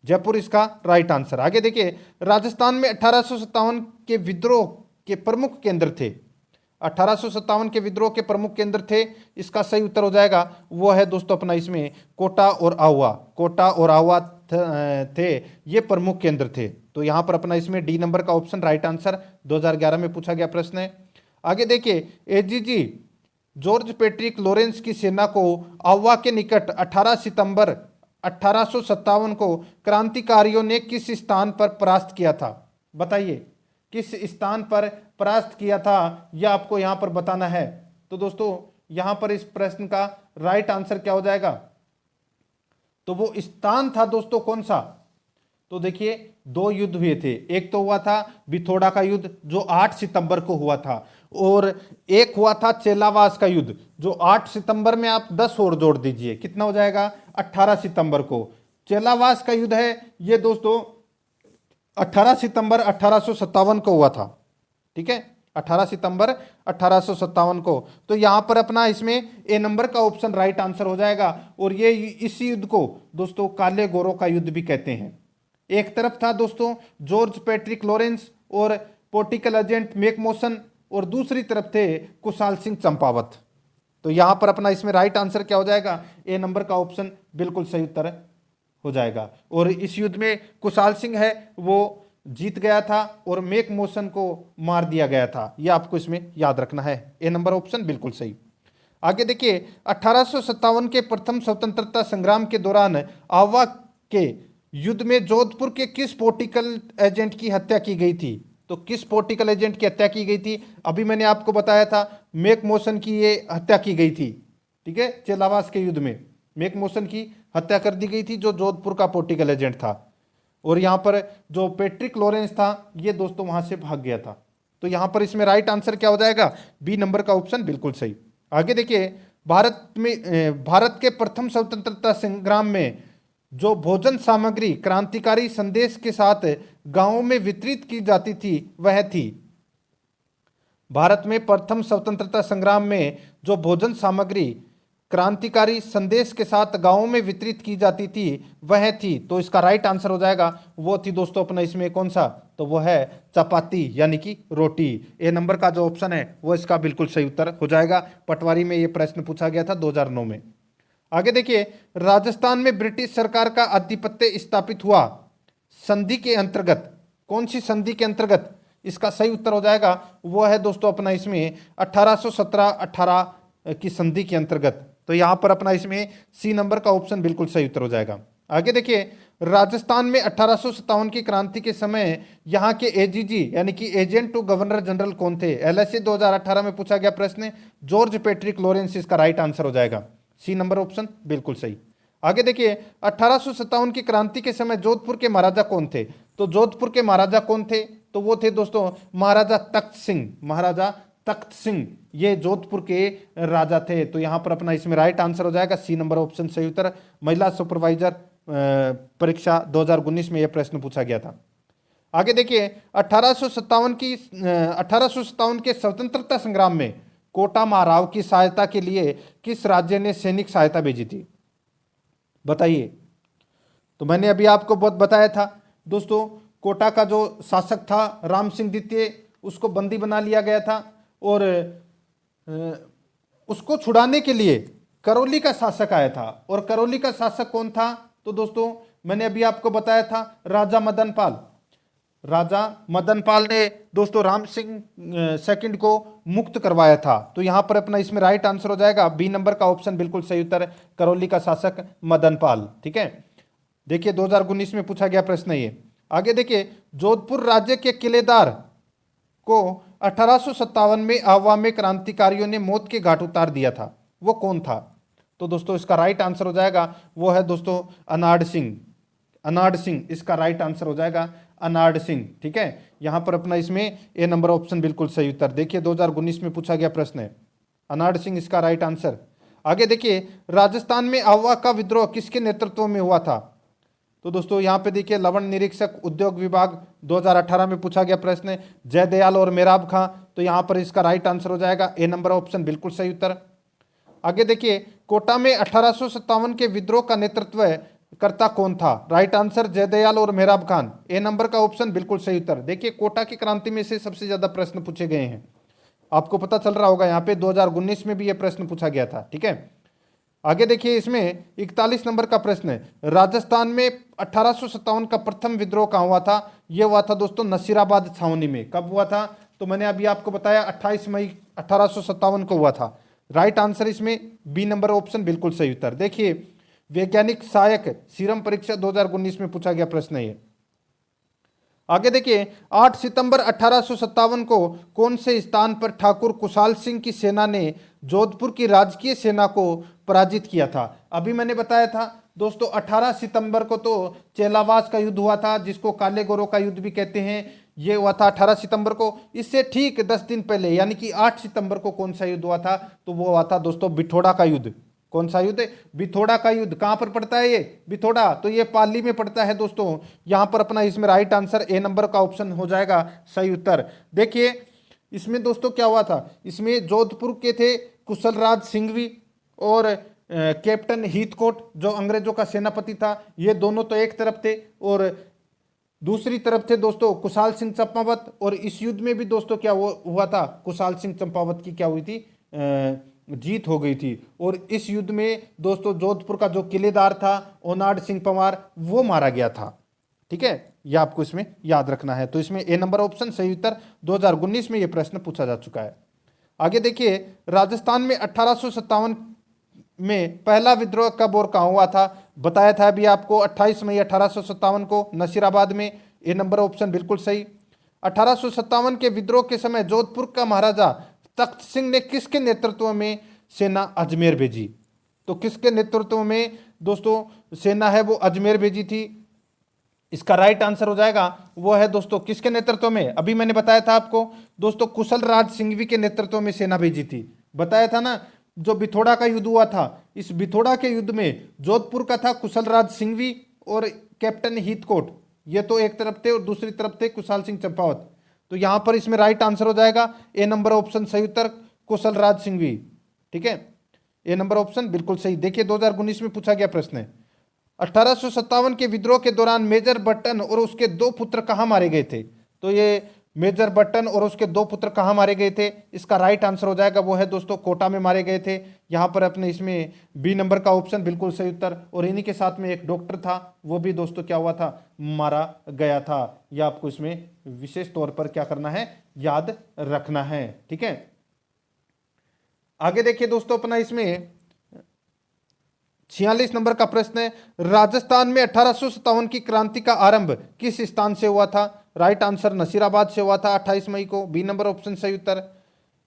जयपुर इसका राइट आंसर। आगे देखिए राजस्थान में 1857 के विद्रोह के प्रमुख केंद्र थे। 1857 के विद्रोह के प्रमुख केंद्र थे, इसका सही उत्तर हो जाएगा वो है दोस्तों अपना इसमें कोटा और आहुआ। कोटा और आहुआ थे ये प्रमुख केंद्र थे। तो यहां पर अपना इसमें डी नंबर का ऑप्शन राइट आंसर 2011 में पूछा गया प्रश्न है। आगे देखिए एजीजी जॉर्ज पैट्रिक लॉरेंस की सेना को आहुआ के निकट 18 सितंबर 1857 को क्रांतिकारियों ने किस स्थान पर परास्त किया था? बताइए किस स्थान पर परास्त किया था, यह आपको यहां पर बताना है। तो दोस्तों यहां पर इस प्रश्न का राइट आंसर क्या हो जाएगा? तो वो स्थान था दोस्तों कौन सा? तो देखिए दो युद्ध हुए थे, एक तो हुआ था बिथोड़ा का युद्ध जो 8 सितंबर को हुआ था, और एक हुआ था चेलावास का युद्ध जो 8 सितंबर में आप 10 और जोड़ दीजिए कितना हो जाएगा? 18 सितंबर को। चेलावास का युद्ध है ये दोस्तों 18 सितंबर 1857 को हुआ था, ठीक है। 18 सितंबर 1857 को। तो यहां पर अपना इसमें ए नंबर का ऑप्शन राइट आंसर हो जाएगा। और ये इस युद्ध को दोस्तों काले गोरों का युद्ध भी कहते हैं। एक तरफ था दोस्तों जॉर्ज पैट्रिक लॉरेंस और पॉलिटिकल एजेंट मैकमोसन, और दूसरी तरफ थे कुशाल सिंह चंपावत। तो यहां पर अपना इसमें राइट आंसर क्या हो जाएगा? ए नंबर का ऑप्शन बिल्कुल सही उत्तर हो जाएगा। और इस युद्ध में कुशाल सिंह है वो जीत गया था और मैकमोसन को मार दिया गया था, यह आपको इसमें याद रखना है। ए नंबर ऑप्शन बिल्कुल सही। आगे देखिए 1857 के प्रथम स्वतंत्रता संग्राम के दौरान आवा के युद्ध में जोधपुर के किस पॉलिटिकल एजेंट की हत्या की गई थी? तो किस पॉलिटिकल एजेंट की हत्या की गई थी? अभी मैंने आपको बताया था मैकमोसन की ये हत्या की गई थी, ठीक है। चेलावास के युद्ध में मैकमोसन की हत्या कर दी गई थी जो जोधपुर का पॉलिटिकल एजेंट था। और यहां पर जो पैट्रिक लॉरेंस था ये दोस्तों वहां से भाग गया था। तो यहां पर इसमें राइट आंसर क्या हो जाएगा? बी नंबर का ऑप्शन बिल्कुल सही। आगे देखिए भारत के प्रथम स्वतंत्रता संग्राम में जो भोजन सामग्री क्रांतिकारी संदेश के साथ गांवों में वितरित की जाती थी वह थी। भारत में प्रथम स्वतंत्रता संग्राम में जो भोजन सामग्री क्रांतिकारी संदेश के साथ गांवों में वितरित की जाती थी वह थी। तो इसका राइट आंसर हो जाएगा वो थी दोस्तों अपना इसमें कौन सा? तो वो है चपाती यानी कि रोटी। ए नंबर का जो ऑप्शन है वो इसका बिल्कुल सही उत्तर हो जाएगा। पटवारी में ये प्रश्न पूछा गया था 2009 में। आगे देखिए राजस्थान में ब्रिटिश सरकार का आधिपत्य स्थापित हुआ संधि के अंतर्गत, कौन सी संधि के अंतर्गत? इसका सही उत्तर हो जाएगा वो है दोस्तों अपना इसमें 1817-18 की संधि के अंतर्गत। तो यहां पर अपना इसमें सी नंबर का ऑप्शन बिल्कुल सही उत्तर हो जाएगा। आगे देखिए राजस्थान में 1857 की क्रांति के समय यहां के एजीजी यानी कि एजेंट टू गवर्नर जनरल कौन थे? एलएसए 2018 में पूछा गया प्रश्न, जॉर्ज पैट्रिक लॉरेंस इसका राइट आंसर हो जाएगा। सी नंबर ऑप्शन बिल्कुल सही। आगे देखिए 1857 की क्रांति के समय जोधपुर के महाराजा कौन थे? तो जोधपुर के महाराजा कौन थे? तो वो थे दोस्तों महाराजा तख्त सिंह। महाराजा तख्त सिंह ये जोधपुर के राजा थे। तो यहां पर अपना इसमें राइट आंसर हो जाएगा सी नंबर ऑप्शन सही उत्तर। महिला सुपरवाइजर परीक्षा 2019 में यह प्रश्न पूछा गया था। आगे देखिए 1857 के स्वतंत्रता संग्राम में कोटा माराव की सहायता के लिए किस राज्य ने सैनिक सहायता भेजी थी? बताइए तो मैंने अभी आपको बहुत बताया था दोस्तों, कोटा का जो शासक था राम सिंह द्वितीय, उसको बंदी बना लिया गया था और उसको छुड़ाने के लिए करौली का शासक आया था। और करौली का शासक कौन था? तो दोस्तों मैंने अभी आपको बताया था राजा मदन पाल। राजा मदन पाल ने दोस्तों राम सिंह सेकंड को मुक्त करवाया था। तो यहां पर अपना इसमें राइट आंसर हो जाएगा बी नंबर का ऑप्शन बिल्कुल सही उत्तर है, करौली का शासक मदन पाल। ठीक है, देखिए 2019 में पूछा गया प्रश्न ये। आगे देखिए, जोधपुर राज्य के किलेदार को 1857 में अवामी क्रांतिकारियों ने मौत के घाट उतार दिया था, वो कौन था? तो दोस्तों इसका राइट आंसर हो जाएगा, वो है दोस्तों अनाड़ सिंह। अनाड़ सिंह इसका राइट आंसर हो जाएगा, अनाड़ सिंह। ठीक है, यहां पर अपना इसमें ए नंबर ऑप्शन बिल्कुल सही उत्तर। देखिए 2019 में पूछा गया प्रश्न है, अनाड़ सिंह इसका राइट आंसर। आगे देखिए, राजस्थान में अववा का विद्रोह किसके नेतृत्व में हुआ था? तो दोस्तों यहाँ पे देखिए, लवण निरीक्षक उद्योग विभाग 2018 में पूछा गया प्रश्न है, जयदयाल और मेराब खां। तो यहाँ पर इसका राइट आंसर हो जाएगा ए नंबर ऑप्शन बिल्कुल सही उत्तर। आगे देखिए, कोटा में 1857 के विद्रोह का नेतृत्व करता कौन था? राइट आंसर जयदयाल और मेहराब खान, ए नंबर का ऑप्शन बिल्कुल सही उत्तर। देखिए कोटा की क्रांति में से सबसे ज्यादा प्रश्न पूछे गए हैं, आपको पता चल रहा होगा, यहाँ पे 2019 में भी यह प्रश्न पूछा गया था। ठीक है, आगे देखिए, इसमें 41 नंबर का प्रश्न है, राजस्थान में 1857 का प्रथम विद्रोह कहाँ हुआ था? यह हुआ था दोस्तों नसीराबाद छावनी में। कब हुआ था? तो मैंने अभी आपको बताया 28 मई 1857 को हुआ था। राइट आंसर इसमें बी नंबर ऑप्शन बिल्कुल सही उत्तर। देखिए, वैज्ञानिक सहायक सीरम परीक्षा 2019 में पूछा गया प्रश्न है ये। आगे देखिए, 8 सितंबर 1857 को कौन से स्थान पर ठाकुर कुशाल सिंह की सेना ने जोधपुर की राजकीय सेना को पराजित किया था? अभी मैंने बताया था दोस्तों 18 सितंबर को तो चेलावास का युद्ध हुआ था, जिसको काले गोरों का युद्ध भी कहते हैं, ये हुआ था 18 सितंबर को। इससे ठीक 10 दिन पहले यानी कि 8 सितंबर को कौन सा युद्ध हुआ था? तो वो हुआ था दोस्तों बिठोड़ा का युद्ध। कौन सा युद्ध? बिथोड़ा का युद्ध। कहां पर पड़ता है ये बिथोड़ा? तो ये पाली में पड़ता है दोस्तों। यहां पर अपना इसमें राइट आंसर ए नंबर का ऑप्शन हो जाएगा सही उत्तर। देखिए इसमें दोस्तों क्या हुआ था, इसमें जोधपुर के थे कुशलराज सिंघवी और कैप्टन हीथकोट जो अंग्रेजों का सेनापति था, ये दोनों तो एक तरफ थे और दूसरी तरफ थे दोस्तों कुशाल सिंह चंपावत। और इस युद्ध में भी दोस्तों क्या हुआ था, कुशाल सिंह चंपावत की क्या हुई थी, जीत हो गई थी। और इस युद्ध में दोस्तों जोधपुर का जो किलेदार था ओनाड सिंह पंवार, वो मारा गया था। ठीक है, ये आपको इसमें याद रखना है। तो इसमें ए नंबर ऑप्शन सही उत्तर। 2019 में ये प्रश्न पूछा जा चुका है। आगे देखिए, राजस्थान में 1857 में पहला विद्रोह कब और कहां हुआ था? बताया था अभी आपको 28 मई 1857 को नसीराबाद में, ए नंबर ऑप्शन बिल्कुल सही। 1857 के विद्रोह के समय जोधपुर का महाराजा तख्त सिंह ने किसके नेतृत्व में सेना अजमेर भेजी? तो किसके नेतृत्व में दोस्तों सेना है वो अजमेर भेजी थी? इसका राइट आंसर हो जाएगा, वो है दोस्तों किसके नेतृत्व में? अभी मैंने बताया था आपको दोस्तों कुशलराज सिंघवी के नेतृत्व में सेना भेजी थी। बताया था ना, जो बिथोड़ा का युद्ध हुआ था, इस बिथोड़ा के युद्ध में जोधपुर का था कुशलराज सिंघवी और कैप्टन हीथकोट, ये तो एक तरफ थे और दूसरी तरफ थे कुशाल सिंह चंपावत। तो यहां पर इसमें राइट आंसर हो जाएगा ए नंबर ऑप्शन सही उत्तर, कुशलराज सिंघवी। ठीक है, ए नंबर ऑप्शन बिल्कुल सही। देखिए 2019 में पूछा गया प्रश्न है, 1857 के विद्रोह के दौरान मेजर बट्टन और उसके 2 पुत्र कहां मारे गए थे? तो ये मेजर बट्टन और उसके 2 पुत्र कहां मारे गए थे? इसका राइट आंसर हो जाएगा, वो है दोस्तों कोटा में मारे गए थे। यहां पर अपने इसमें बी नंबर का ऑप्शन बिल्कुल सही उत्तर। और इन्हीं के साथ में एक डॉक्टर था, वो भी दोस्तों क्या हुआ था, मारा गया था। यह आपको इसमें विशेष तौर पर क्या करना है, याद रखना है। ठीक है, आगे देखिए दोस्तों अपना इसमें 46 नंबर का प्रश्न है, राजस्थान में 1857 की क्रांति का आरंभ किस स्थान से हुआ था? राइट आंसर नसीराबाद से हुआ था 28 मई को, बी नंबर ऑप्शन सही उत्तर।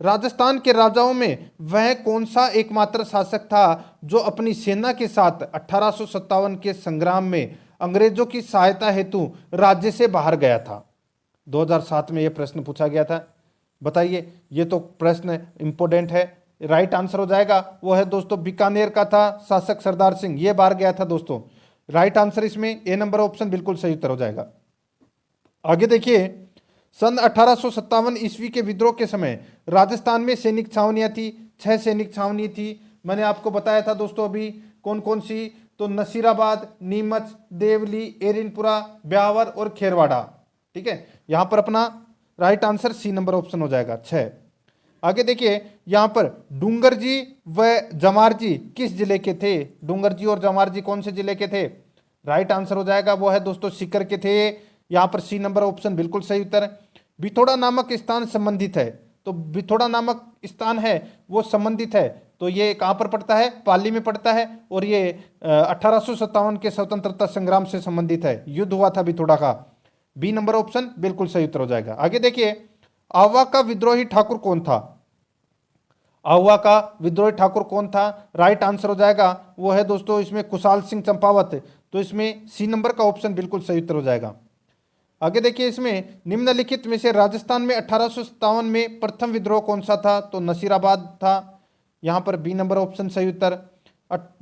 राजस्थान के राजाओं में वह कौन सा एकमात्र शासक था जो अपनी सेना के साथ 1857 के संग्राम में अंग्रेजों की सहायता हेतु राज्य से बाहर गया था? 2007 में यह प्रश्न पूछा गया था। बताइए, ये तो प्रश्न इंपोर्टेंट है। राइट आंसर हो जाएगा, वो है दोस्तों बीकानेर का था शासक सरदार सिंह, ये बाहर गया था दोस्तों। राइट आंसर इसमें ए नंबर ऑप्शन बिल्कुल सही उत्तर हो जाएगा। आगे देखिए, सन 1857 ईस्वी के विद्रोह के समय राजस्थान में सैनिक छावनियां थी, 6 सैनिक छावनी थी। मैंने आपको बताया था दोस्तों अभी कौन कौन सी, तो नसीराबाद, नीमच, देवली, एरिनपुरा, ब्यावर और खेरवाड़ा। ठीक है, यहां पर अपना right answer C number option हो जाएगा 6। आगे देखिए यहां पर डूंगरजी व जमारजी किस जिले के थे? डूंगरजी और जमारजी कौन से जिले के थे? राइट आंसर हो जाएगा वो है दोस्तों सीकर के थे। यहां पर सी नंबर ऑप्शन बिल्कुल सही उत्तर। बिथोड़ा नामक स्थान संबंधित है, तो बिथोड़ा नामक स्थान है वो संबंधित है, तो ये कहां पर पड़ता है? पाली में पड़ता है, और ये 1857 के स्वतंत्रता संग्राम से संबंधित है, युद्ध हुआ था बिथोड़ा का। बी नंबर ऑप्शन बिल्कुल सही उत्तर हो जाएगा। आगे देखिए आवा का विद्रोही ठाकुर कौन था? आहुआ का विद्रोही ठाकुर कौन था? राइट आंसर हो जाएगा वो है दोस्तों इसमें कुशाल सिंह चंपावत, तो इसमें सी नंबर का ऑप्शन बिल्कुल सही उत्तर हो जाएगा। आगे देखिए इसमें निम्नलिखित में से राजस्थान में 1857 में प्रथम विद्रोह कौन सा था? तो नसीराबाद था, यहां पर बी नंबर ऑप्शन सही उत्तर।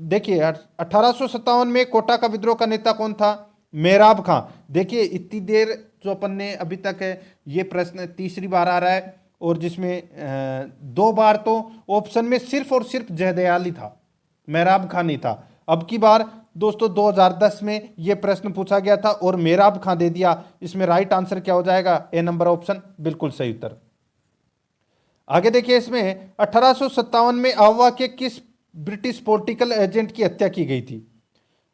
देखिए 1857 में कोटा का विद्रोह का नेता कौन था? मेहराब खां। देखिए इतनी देर जो अपन ने अभी तक है ये प्रश्न तीसरी बार आ रहा है, और जिसमें 2 बार तो ऑप्शन में सिर्फ और सिर्फ जयदयाल ही था, मेहराब खां नहीं था। अब की बार दोस्तों 2010 में यह प्रश्न पूछा गया था और मेहराब खां दे दिया। इसमें राइट आंसर क्या हो जाएगा? ए नंबर ऑप्शन बिल्कुल सही उत्तर। आगे देखिए इसमें 1857 में आवा के किस ब्रिटिश पॉलिटिकल एजेंट की हत्या की गई थी?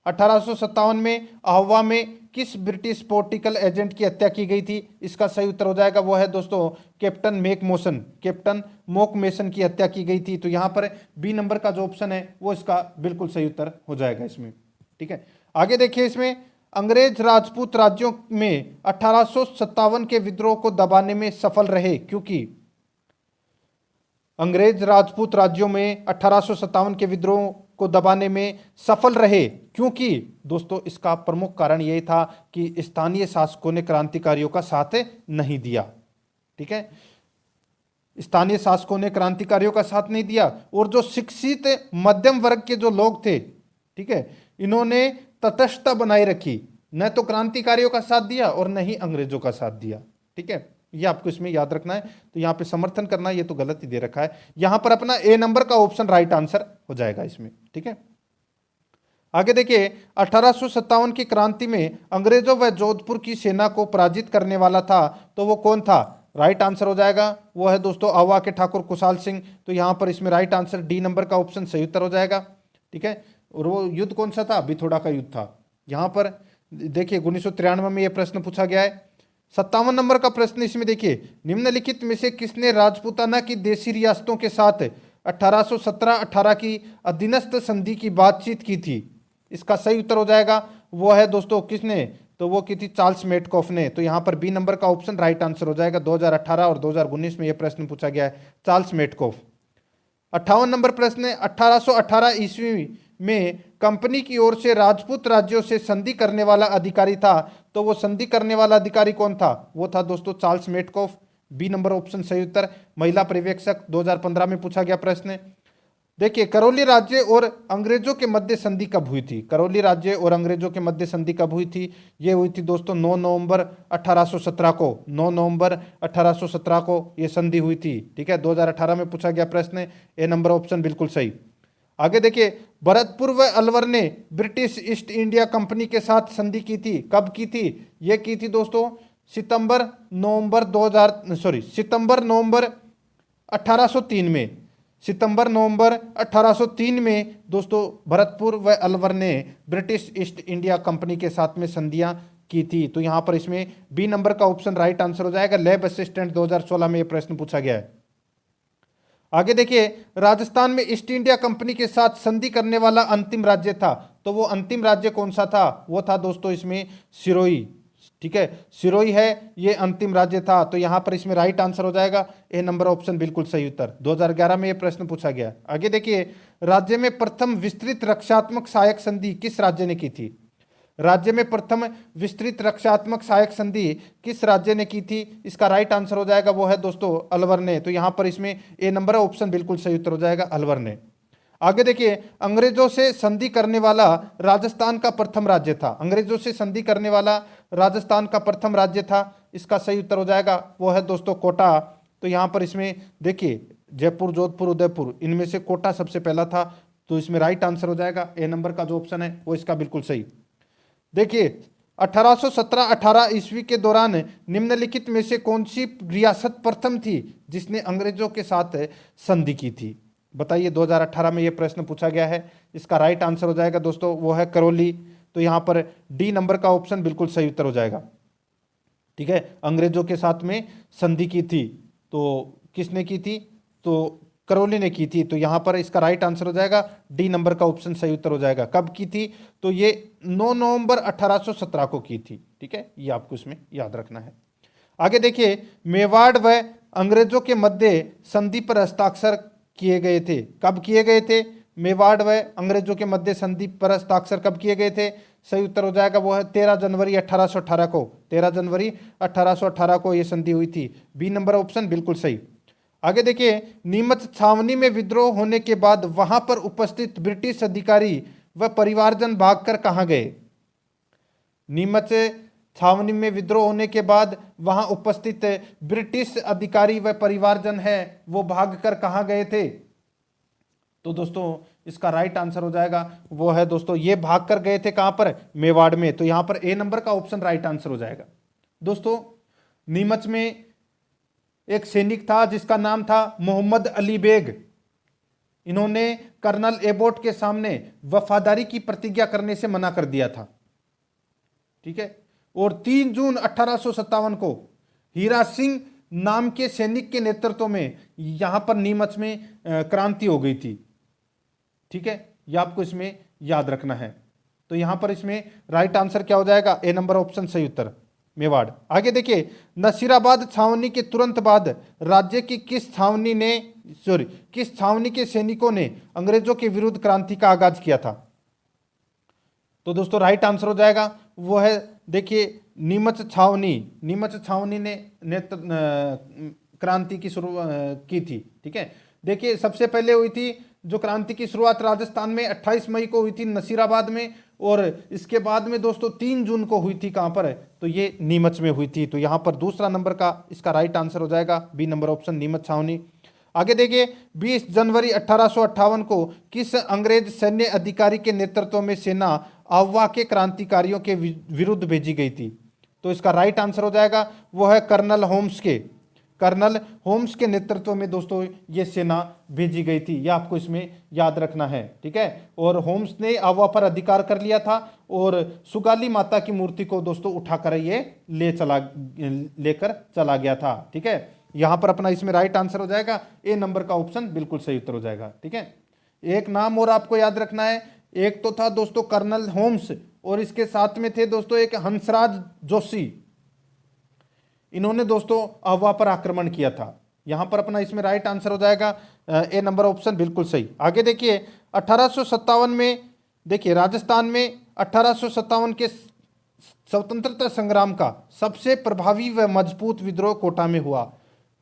1857 में आवा में किस ब्रिटिश पॉलिटिकल एजेंट की हत्या की गई थी? इसका सही उत्तर हो जाएगा वो है दोस्तों कैप्टन मैकमोसन, कैप्टन मोकमेसन की हत्या की गई थी। तो यहां पर बी नंबर का जो ऑप्शन है वो इसका बिल्कुल सही उत्तर हो जाएगा इसमें। ठीक है, आगे देखिए इसमें अंग्रेज राजपूत राज्यों में 1857 के विद्रोह को दबाने में सफल रहे क्योंकि अंग्रेज राजपूत राज्यों में 1857 के विद्रोह को दबाने में सफल रहे क्योंकि दोस्तों इसका प्रमुख कारण यह था कि स्थानीय शासकों ने क्रांतिकारियों का साथ नहीं दिया। ठीक है, स्थानीय शासकों ने क्रांतिकारियों का साथ नहीं दिया, और जो शिक्षित मध्यम वर्ग के जो लोग थे, ठीक है, इन्होंने तटस्थता बनाए रखी, न तो क्रांतिकारियों का साथ दिया और न ही अंग्रेजों का साथ दिया। ठीक है, ये आपको इसमें याद रखना है। तो यहां पे समर्थन करना ये तो गलत ही दे रखा है, यहां पर अपना ए नंबर का ऑप्शन राइट आंसर हो जाएगा इसमें। ठीक है, आगे देखिए 1857 की क्रांति में अंग्रेजों व जोधपुर की सेना को पराजित करने वाला था, तो वो कौन था? राइट आंसर हो जाएगा वो है दोस्तों आवा के ठाकुर कुशाल सिंह। तो यहां पर इसमें राइट आंसर डी नंबर का ऑप्शन सही उत्तर हो जाएगा। ठीक है, और वो युद्ध कौन सा था? बिथोड़ा का युद्ध था। यहां पर देखिए 1993 में यह प्रश्न पूछा गया है। 57 नंबर का प्रश्न इसमें देखिए निम्नलिखित में से किसने राजपूताना की देशी रियासतों के साथ 1817-18 की अधीनस्थ संधि की बातचीत की थी? इसका सही उत्तर हो जाएगा वो है दोस्तों किसने? तो वो की थी चार्ल्स मेटकॉफ ने। तो यहां पर बी नंबर का ऑप्शन राइट आंसर हो जाएगा। 2018 और 2019 में यह प्रश्न पूछा गया है, चार्ल्स मेटकॉफ। 58 नंबर प्रश्न 1818 ईस्वी में कंपनी की ओर से राजपूत राज्यों से संधि करने वाला अधिकारी था, तो वो संधि करने वाला अधिकारी कौन था? वो था दोस्तों Charles Metcalfe. B number option सही उत्तर। महिला पर्यवेक्षक 2015 में पूछा गया प्रश्न। देखिए करौली राज्य और अंग्रेजों के मध्य संधि कब हुई थी? करौली राज्य और अंग्रेजों के मध्य संधि कब हुई थी? ये हुई थी दोस्तों 9 नवंबर 1817 को। 9 नवंबर 1817 को ये संधि हुई थी। ठीक है, 2018 में पूछा गया प्रश्न। ए नंबर ऑप्शन बिल्कुल सही। आगे देखिए भरतपुर व अलवर ने ब्रिटिश ईस्ट इंडिया कंपनी के साथ संधि की थी, कब की थी? ये की थी दोस्तों सितंबर नवंबर 1803 में। सितंबर नवंबर 1803 में दोस्तों भरतपुर व अलवर ने ब्रिटिश ईस्ट इंडिया कंपनी के साथ में संधियां की थी। तो यहां पर इसमें बी नंबर का ऑप्शन राइट आंसर हो जाएगा। लैब असिस्टेंट 2016 में यह प्रश्न पूछा गया है। आगे देखिए राजस्थान में ईस्ट इंडिया कंपनी के साथ संधि करने वाला अंतिम राज्य था, तो वो अंतिम राज्य कौन सा था? वो था दोस्तों इसमें सिरोही। ठीक है, सिरोही है ये अंतिम राज्य था। तो यहां पर इसमें राइट आंसर हो जाएगा ए नंबर ऑप्शन बिल्कुल सही उत्तर। 2011 में यह प्रश्न पूछा गया। आगे देखिए राज्य में प्रथम विस्तृत रक्षात्मक सहायक संधि किस राज्य ने की थी? राज्य में प्रथम विस्तृत रक्षात्मक सहायक संधि किस राज्य ने की थी? इसका राइट आंसर हो जाएगा वो है दोस्तों अलवर ने। तो यहां पर इसमें ए नंबर ऑप्शन बिल्कुल सही उत्तर हो जाएगा अलवर ने। आगे देखिए अंग्रेजों से संधि करने वाला राजस्थान का प्रथम राज्य था। अंग्रेजों से संधि करने वाला राजस्थान का प्रथम राज्य था, इसका सही उत्तर हो जाएगा वो है दोस्तों कोटा। तो यहां पर इसमें देखिए जयपुर, जोधपुर, उदयपुर, इनमें से कोटा सबसे पहला था। तो इसमें राइट आंसर हो जाएगा ए नंबर का जो ऑप्शन है वो इसका बिल्कुल सही। देखिए 1817-18 ईस्वी के दौरान निम्नलिखित में से कौन सी रियासत प्रथम थी जिसने अंग्रेजों के साथ संधि की थी? बताइए 2018 में ये प्रश्न पूछा गया है। इसका राइट आंसर हो जाएगा दोस्तों वो है करौली। तो यहाँ पर डी नंबर का ऑप्शन बिल्कुल सही उत्तर हो जाएगा। ठीक है, अंग्रेजों के साथ में संधि की थी तो किसने की थी? तो करौली ने की थी। तो यहाँ पर इसका राइट आंसर हो जाएगा डी नंबर का ऑप्शन सही उत्तर हो जाएगा। कब की थी? तो ये 9 नवंबर 1817 को की थी। ठीक है, ये आपको इसमें याद रखना है। आगे देखिए मेवाड़ व अंग्रेजों के मध्य संधि पर हस्ताक्षर किए गए थे। कब किए गए थे? मेवाड़ व अंग्रेजों के मध्य संधि पर हस्ताक्षर कब किए गए थे? सही उत्तर हो जाएगा वो है 13 जनवरी 1818 को। 13 जनवरी 1818 को ये संधि हुई थी। बी नंबर ऑप्शन बिल्कुल सही। आगे देखिए नीमच छावनी में विद्रोह होने के बाद वहां पर उपस्थित ब्रिटिश अधिकारी व परिवारजन भागकर कहां गए? नीमच छावनी में विद्रोह होने के बाद वहां उपस्थित ब्रिटिश अधिकारी व परिवारजन है वो भागकर कहां गए थे? तो दोस्तों इसका राइट आंसर हो जाएगा वो है दोस्तों ये भागकर गए थे कहां पर? मेवाड़ में। तो यहां पर ए नंबर का ऑप्शन राइट आंसर हो जाएगा। दोस्तों नीमच में एक सैनिक था जिसका नाम था मोहम्मद अली बेग। इन्होंने कर्नल एबोट के सामने वफादारी की प्रतिज्ञा करने से मना कर दिया था। ठीक है, और 3 जून 1857 को हीरा सिंह नाम के सैनिक के नेतृत्व में यहां पर नीमच में क्रांति हो गई थी। ठीक है, यह आपको इसमें याद रखना है। तो यहां पर इसमें राइट आंसर क्या हो जाएगा? ए नंबर ऑप्शन सही उत्तर मेवाड़। आगे देखिए नसीराबाद छावनी के तुरंत बाद राज्य की किस छावनी के सैनिकों ने अंग्रेजों के विरुद्ध क्रांति का आगाज किया था? तो दोस्तों राइट आंसर हो जाएगा वो है देखिए नीमच छावनी ने क्रांति की शुरू की थी। ठीक है, देखिए सबसे पहले हुई थी जो क्रांति की शुरुआत राजस्थान में 28 मई को हुई थी नसीराबाद में, और इसके बाद में दोस्तों 3 जून को हुई थी कहां पर? तो ये नीमच में हुई थी। तो यहां पर दूसरा नंबर का इसका राइट आंसर हो जाएगा बी नंबर ऑप्शन नीमच छावनी। आगे देखिए 20 जनवरी 1858 को किस अंग्रेज सैन्य अधिकारी के नेतृत्व में सेना आवा के क्रांतिकारियों के विरुद्ध भेजी गई थी? तो इसका राइट आंसर हो जाएगा वो है कर्नल होम्स के नेतृत्व में दोस्तों ये सेना भेजी गई थी। यह आपको इसमें याद रखना है। ठीक है, और होम्स ने आवा पर अधिकार कर लिया था और सुगाली माता की मूर्ति को दोस्तों उठाकर ये लेकर चला गया था। ठीक है, यहां पर अपना इसमें राइट आंसर हो जाएगा ए नंबर का ऑप्शन बिल्कुल सही उत्तर हो जाएगा। ठीक है, एक नाम और आपको याद रखना है। एक तो था दोस्तों कर्नल होम्स और इसके साथ में थे दोस्तों एक हंसराज जोशी। इन्होंने दोस्तों आवा पर आक्रमण किया था। यहां पर अपना इसमें राइट आंसर हो जाएगा ए नंबर ऑप्शन बिल्कुल सही। आगे देखिए 1857 में देखिए राजस्थान में 1857 के स्वतंत्रता संग्राम का सबसे प्रभावी व मजबूत विद्रोह कोटा में हुआ।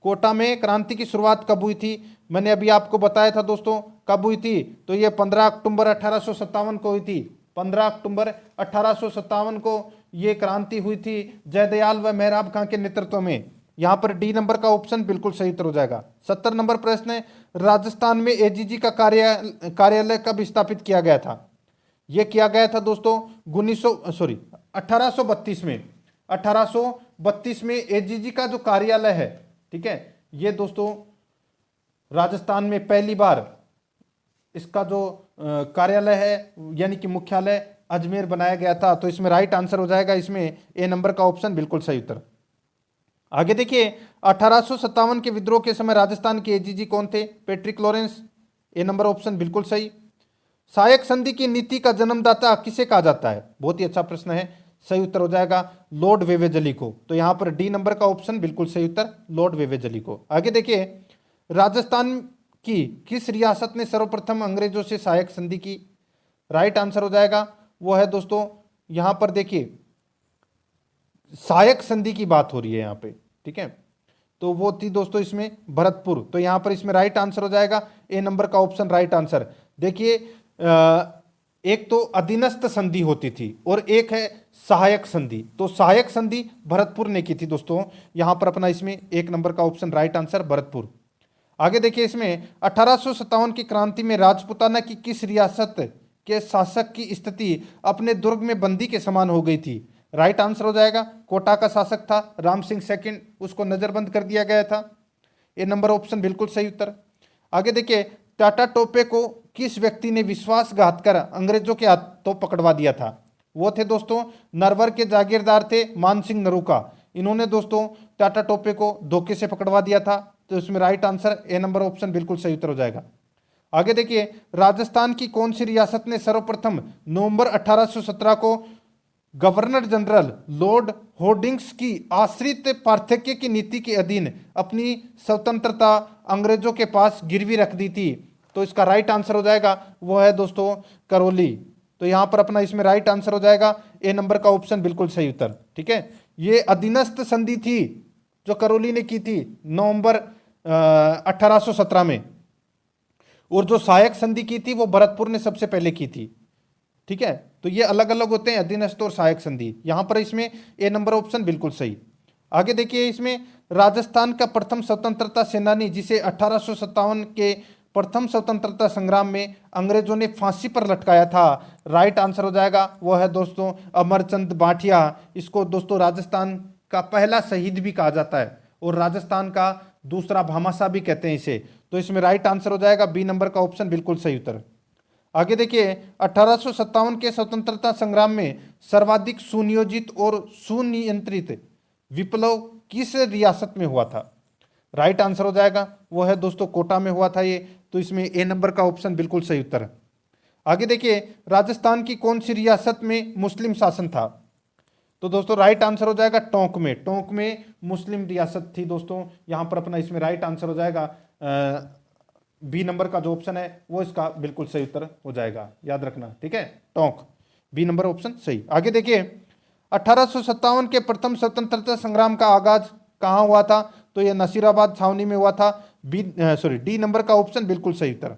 कोटा में क्रांति की शुरुआत कब हुई थी? मैंने अभी आपको बताया था दोस्तों कब हुई थी। तो ये 15 अक्टूबर 1857 को हुई थी। 15 अक्टूबर 1857 को ये क्रांति हुई थी जयदयाल व मेहराब खां के नेतृत्व में। यहां पर डी नंबर का ऑप्शन बिल्कुल सही उत्तर हो जाएगा। 70 नंबर प्रश्न है राजस्थान में एजीजी का कार्यालय कब स्थापित किया गया था? यह किया गया था दोस्तों 1832 में। 1832 में एजीजी का जो कार्यालय है, ठीक है, ये दोस्तों राजस्थान में पहली बार इसका जो कार्यालय है यानी कि मुख्यालय अजमेर बनाया गया था। तो इसमें राइट आंसर हो जाएगा इसमें ए नंबर का ऑप्शन बिल्कुल सही उत्तर। आगे देखिए 1857 के विद्रोह के समय राजस्थान के एजीजी कौन थे? Patrick Lawrence. A number option बिल्कुल सही। सहायक संधि की नीति का जन्मदाता किसे कहा जाता है? बहुत ही अच्छा प्रश्न है। सही उत्तर हो जाएगा लॉर्ड वेवेजली को। तो यहां पर डी नंबर का ऑप्शन बिल्कुल सही उत्तर लॉर्ड वेवेजली को। आगे देखिए राजस्थान की किस रियासत ने सर्वप्रथम अंग्रेजों से सहायक संधि की? राइट आंसर हो जाएगा वो है दोस्तों यहां पर देखिए सहायक संधि की बात हो रही है यहां पे। ठीक है, तो वो थी दोस्तों इसमें भरतपुर। तो यहां पर इसमें राइट आंसर हो जाएगा ए नंबर का ऑप्शन राइट आंसर। देखिए एक तो अधीनस्थ संधि होती थी और एक है सहायक संधि। तो सहायक संधि भरतपुर ने की थी दोस्तों। यहां पर अपना इसमें एक नंबर का ऑप्शन राइट आंसर भरतपुर। आगे देखिए इसमें 1857 की क्रांति में राजपूताना की किस रियासत के शासक की स्थिति अपने दुर्ग में बंदी के समान हो गई थी? राइट आंसर हो जाएगा कोटा का शासक था राम सिंह सेकंड, उसको नजरबंद कर दिया गया था। ए नंबर ऑप्शन बिल्कुल सही उत्तर। आगे देखिए टाटा टोपे को किस व्यक्ति ने विश्वासघात कर अंग्रेजों के हाथों पकड़वा दिया था? वो थे दोस्तों नरवर के जागीरदार थे मान सिंह नरूका। इन्होंने दोस्तों टाटा टोपे को धोखे से पकड़वा दिया था। तो इसमें right answer A number option बिल्कुल सही उत्तर हो जाएगा। आगे देखिए राजस्थान की कौन सी रियासत ने सर्वप्रथम नवंबर 1817 को गवर्नर जनरल लॉर्ड होर्डिंग्स की आश्रित पार्थक्य की नीति के अधीन अपनी स्वतंत्रता अंग्रेजों के पास गिरवी रख दी थी? तो इसका राइट आंसर हो जाएगा वो है दोस्तों करौली। तो यहां पर अपना इसमें राइट आंसर हो जाएगा ए नंबर का ऑप्शन बिल्कुल सही उत्तर। ठीक है, ये अधीनस्थ संधि थी जो करौली ने की थी नवंबर 1817 में, और जो सहायक संधि की थी वो भरतपुर ने सबसे पहले की थी। ठीक है, तो ये अलग अलग होते हैं अधीनस्थ और सहायक संधि। यहां पर इसमें ए नंबर ऑप्शन बिल्कुल सही। आगे देखिए इसमें राजस्थान का प्रथम स्वतंत्रता सेनानी जिसे 1857 के प्रथम स्वतंत्रता संग्राम में अंग्रेजों ने फांसी पर लटकाया था, राइट आंसर हो जाएगा वो है दोस्तों अमरचंद बाठिया। इसको दोस्तों राजस्थान का पहला शहीद भी कहा जाता है और राजस्थान का दूसरा भामाशाह भी कहते हैं इसे। तो इसमें राइट आंसर हो जाएगा बी नंबर का ऑप्शन बिल्कुल सही उत्तर। आगे देखिए 1857 के स्वतंत्रता संग्राम में सर्वाधिक सुनियोजित और सुनियंत्रित विप्लव किस रियासत में हुआ था? राइट आंसर हो जाएगा वो है दोस्तों कोटा में हुआ था ये। तो इसमें ए नंबर का ऑप्शन बिल्कुल सही उत्तर है। आगे देखिए राजस्थान की कौन सी रियासत में मुस्लिम शासन था? तो दोस्तों राइट आंसर हो जाएगा टोंक में। टोंक में मुस्लिम रियासत थी दोस्तों। यहां पर अपना इसमें राइट आंसर हो जाएगा बी नंबर का जो ऑप्शन है वो इसका बिल्कुल सही उत्तर हो जाएगा, याद रखना। ठीक है, टोंक बी नंबर ऑप्शन सही। आगे देखिए 1857 के प्रथम स्वतंत्रता संग्राम का आगाज कहां हुआ था? तो यह नसीराबाद छावनी में हुआ था। डी नंबर का ऑप्शन बिल्कुल सही उत्तर।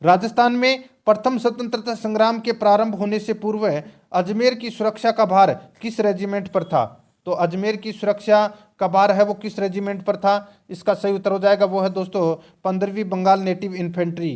राजस्थान में प्रथम स्वतंत्रता संग्राम के प्रारंभ होने से पूर्व अजमेर की सुरक्षा का भार किस रेजिमेंट पर था? तो अजमेर की सुरक्षा का भार है वो किस रेजिमेंट पर था? इसका सही उत्तर हो जाएगा वो है दोस्तों 15वीं बंगाल नेटिव इन्फेंट्री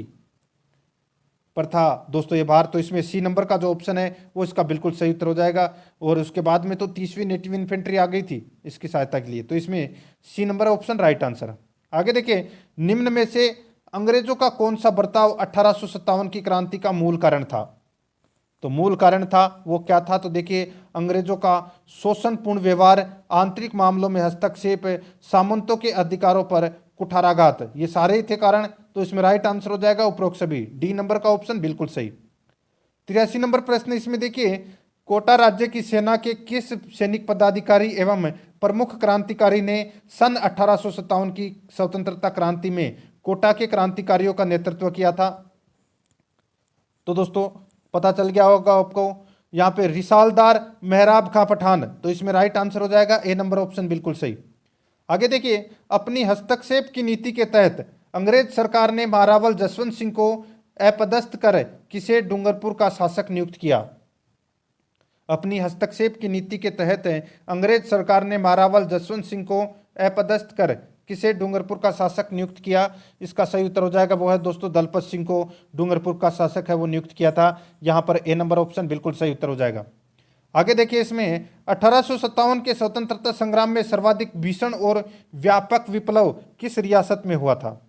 पर था दोस्तों ये भार। तो इसमें सी नंबर का जो ऑप्शन है वो इसका बिल्कुल सही उत्तर हो जाएगा। और उसके बाद में तो 30वीं नेटिव इन्फेंट्री आ गई थी इसकी सहायता के लिए। तो इसमें C number option right answer. आगे देखिए निम्न में से अंग्रेजों का कौन सा बर्ताव 1857 की क्रांति का मूल कारण था? तो मूल कारण था वो क्या था? तो देखिए अंग्रेजों का शोषणपूर्ण व्यवहार, आंतरिक मामलों में हस्तक्षेप, सामंतों के अधिकारों पर कुठाराघात, ये सारे ही थे कारण। तो इसमें राइट आंसर हो जाएगा उपरोक्त सभी। डी नंबर का ऑप्शन बिल्कुल सही। 83 नंबर प्रश्न इसमें देखिए कोटा राज्य की सेना के किस सैनिक पदाधिकारी एवं प्रमुख क्रांतिकारी ने सन 1857 की स्वतंत्रता क्रांति में कोटा के क्रांतिकारियों का नेतृत्व किया था? तो दोस्तों पता चल गया होगा आपको यहाँ पे रिसालदार मेहराब खां पठान। तो इसमें राइट आंसर हो जाएगा ए नंबर ऑप्शन बिल्कुल सही। आगे देखिए अपनी हस्तक्षेप की नीति के तहत अंग्रेज सरकार ने महारावल जसवंत सिंह को अपदस्थ कर किसे डूंगरपुर का शासक नियुक्त किया? अपनी हस्तक्षेप की नीति के तहत अंग्रेज सरकार ने महारावल जसवंत सिंह को अपदस्थ कर किसे डूंगरपुर का शासक नियुक्त किया? इसका सही उत्तर हो जाएगा वो है दोस्तों दलपत सिंह को डूंगरपुर का शासक है वो नियुक्त किया था। यहाँ पर ए नंबर ऑप्शन बिल्कुल सही उत्तर हो जाएगा। आगे देखिए इसमें 1857 के स्वतंत्रता संग्राम में सर्वाधिक भीषण और व्यापक विप्लव किस रियासत में हुआ था?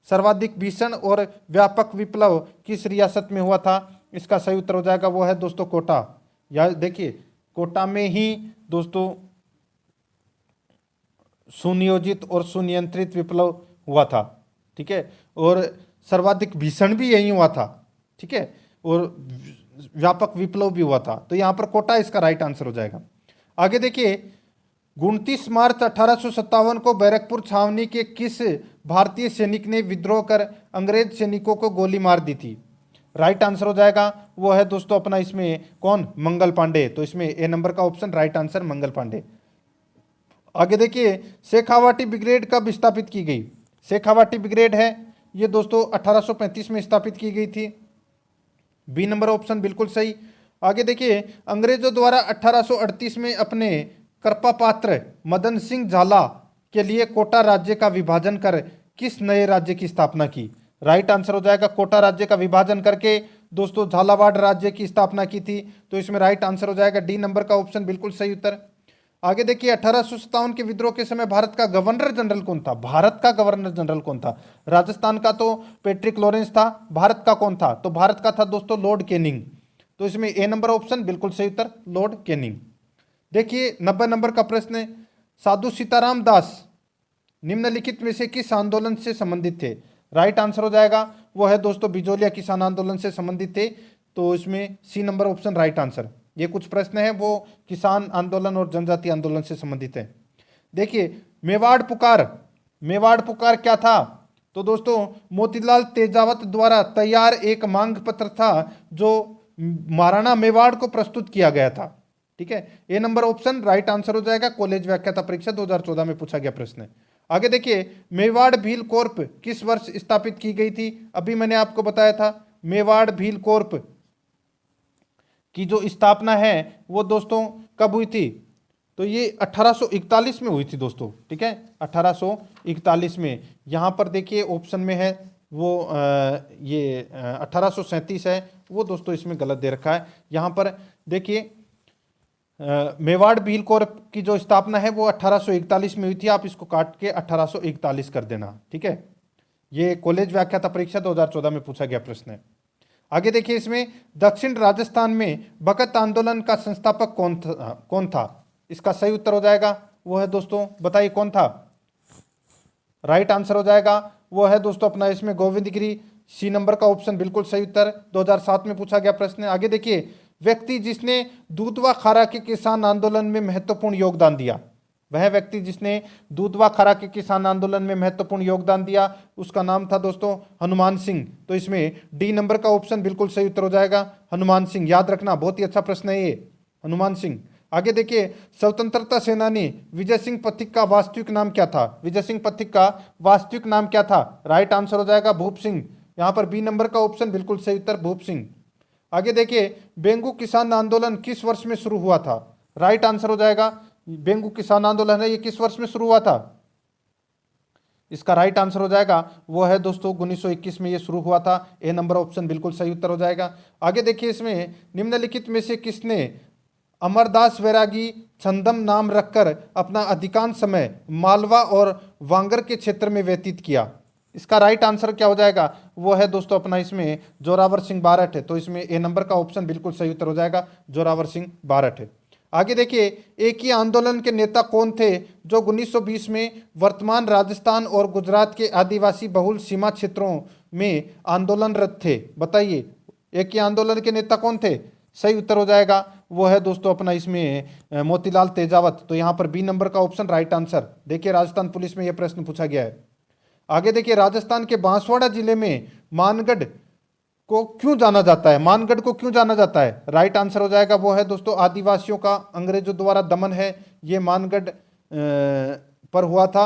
सर्वाधिक भीषण और व्यापक विप्लव किस रियासत में हुआ था? इसका सही उत्तर हो जाएगा वो है दोस्तों कोटा। या देखिए कोटा में ही दोस्तों सुनियोजित और सुनियंत्रित विप्लव हुआ था। ठीक है, और सर्वाधिक भीषण भी यही हुआ था। ठीक है, और व्यापक विप्लव भी हुआ था। तो यहां पर कोटा इसका राइट आंसर हो जाएगा। आगे देखिए 29 मार्च 1857 को बैरकपुर छावनी के किस भारतीय सैनिक ने विद्रोह कर अंग्रेज सैनिकों को गोली मार दी थी? राइट आंसर हो जाएगा वो है दोस्तों अपना इसमें कौन? मंगल पांडे। तो इसमें ए नंबर का option right answer Mangal Pandey. आगे देखिए शेखावाटी ब्रिगेड कब स्थापित की गई? शेखावाटी ब्रिगेड है ये दोस्तों 1835 में स्थापित की गई थी। बी नंबर ऑप्शन बिल्कुल सही। आगे देखिए अंग्रेजों द्वारा 1838 में अपने कृपा पात्र मदन सिंह झाला के लिए कोटा राज्य का विभाजन कर किस नए राज्य की स्थापना की? राइट आंसर हो जाएगा कोटा राज्य का विभाजन करके दोस्तों झालावाड़ राज्य की स्थापना की थी। तो इसमें राइट आंसर हो जाएगा डी नंबर का ऑप्शन बिल्कुल सही उत्तर। आगे देखिए 1857 के विद्रोह के समय भारत का गवर्नर जनरल कौन था? भारत का गवर्नर जनरल कौन था? राजस्थान का तो पैट्रिक लॉरेंस था, भारत का कौन था? तो भारत का था दोस्तों लॉर्ड कैनिंग। तो इसमें ए नंबर ऑप्शन बिल्कुल सही उत्तर, लॉर्ड कैनिंग। देखिए 90 नंबर का प्रश्न है, साधु सीताराम दास निम्नलिखित में से किस आंदोलन से संबंधित थे? राइट आंसर हो जाएगा वो है दोस्तों बिजोलिया किसान आंदोलन से संबंधित थे। तो इसमें C number option right answer. ये कुछ प्रश्न है वो किसान आंदोलन और जनजाति आंदोलन से संबंधित है। देखिए मेवाड़ पुकार क्या था? तो दोस्तों मोतीलाल तेजावत द्वारा तैयार एक मांग पत्र था जो महाराणा मेवाड़ को प्रस्तुत किया गया था। ठीक है, ए नंबर ऑप्शन राइट आंसर हो जाएगा। कॉलेज व्याख्याता परीक्षा 2014 में पूछा गया प्रश्न है। आगे देखिए मेवाड़ भील कॉर्प किस वर्ष स्थापित की गई थी? अभी मैंने आपको बताया था मेवाड़ भील कॉर्प की जो स्थापना है वो दोस्तों कब हुई थी? तो ये 1841 में हुई थी दोस्तों। ठीक है, 1841 में। यहाँ पर देखिए ऑप्शन में है वो ये 1837 है, वो दोस्तों इसमें गलत दे रखा है। यहाँ पर देखिए मेवाड़ भील कॉर्प की जो स्थापना है वो 1841 में हुई थी। आप इसको काट के 1841 कर देना। ठीक है, ये कॉलेज व्याख्याता परीक्षा 2014 में पूछा गया प्रश्न है। आगे देखिए इसमें दक्षिण राजस्थान में भगत आंदोलन का संस्थापक कौन था? इसका सही उत्तर हो जाएगा वो है दोस्तों, बताइए कौन था? राइट आंसर हो जाएगा वो है दोस्तों अपना इसमें गोविंद गिरी। सी नंबर का ऑप्शन बिल्कुल सही उत्तर, 2007 में पूछा गया प्रश्न है। आगे देखिए व्यक्ति जिसने दूधवा खारा के किसान आंदोलन में महत्वपूर्ण योगदान दिया, वह व्यक्ति जिसने दूधवा खारा के किसान आंदोलन में महत्वपूर्ण योगदान दिया उसका नाम था दोस्तों हनुमान सिंह। तो इसमें डी नंबर का ऑप्शन बिल्कुल सही उत्तर हो जाएगा, हनुमान सिंह। याद रखना, बहुत ही अच्छा प्रश्न है ये, हनुमान सिंह। आगे देखिए स्वतंत्रता सेनानी विजय सिंह पथिक का वास्तविक नाम क्या था? विजय सिंह पथिक का वास्तविक नाम क्या था? राइट आंसर हो जाएगा भूप सिंह। यहाँ पर बी नंबर का ऑप्शन बिल्कुल सही उत्तर, भूप सिंह। आगे देखिए बेंगू किसान आंदोलन किस वर्ष में शुरू हुआ था? राइट आंसर हो जाएगा बेंगू किसान आंदोलन है ये किस वर्ष में शुरू हुआ था? इसका राइट आंसर हो जाएगा वो है दोस्तों 1921 में ये शुरू हुआ था। ए नंबर ऑप्शन बिल्कुल सही उत्तर हो जाएगा। आगे देखिए इसमें निम्नलिखित में से किसने अमरदास वैरागी छंदम नाम रखकर अपना अधिकांश समय मालवा और वांगर के क्षेत्र में व्यतीत किया? इसका राइट आंसर क्या हो जाएगा वो है दोस्तों अपना इसमें जोरावर सिंह बारठ है। तो इसमें ए नंबर का ऑप्शन बिल्कुल सही उत्तर हो जाएगा, जोरावर सिंह बारठ है। आगे देखिए एक ही आंदोलन के नेता कौन थे जो 1920 में वर्तमान राजस्थान और गुजरात के आदिवासी बहुल सीमा क्षेत्रों में आंदोलनरत थे? बताइए एक ही आंदोलन के नेता कौन थे? सही उत्तर हो जाएगा वो है दोस्तों अपना इसमें मोतीलाल तेजावत। तो यहाँ पर बी नंबर का ऑप्शन राइट आंसर। देखिए राजस्थान पुलिस में यह प्रश्न पूछा गया है। आगे देखिए राजस्थान के बांसवाड़ा जिले में मानगढ़ को क्यों जाना जाता है? मानगढ़ को क्यों जाना जाता है? राइट आंसर हो जाएगा वो है दोस्तों आदिवासियों का अंग्रेजों द्वारा दमन है, ये मानगढ़ पर हुआ था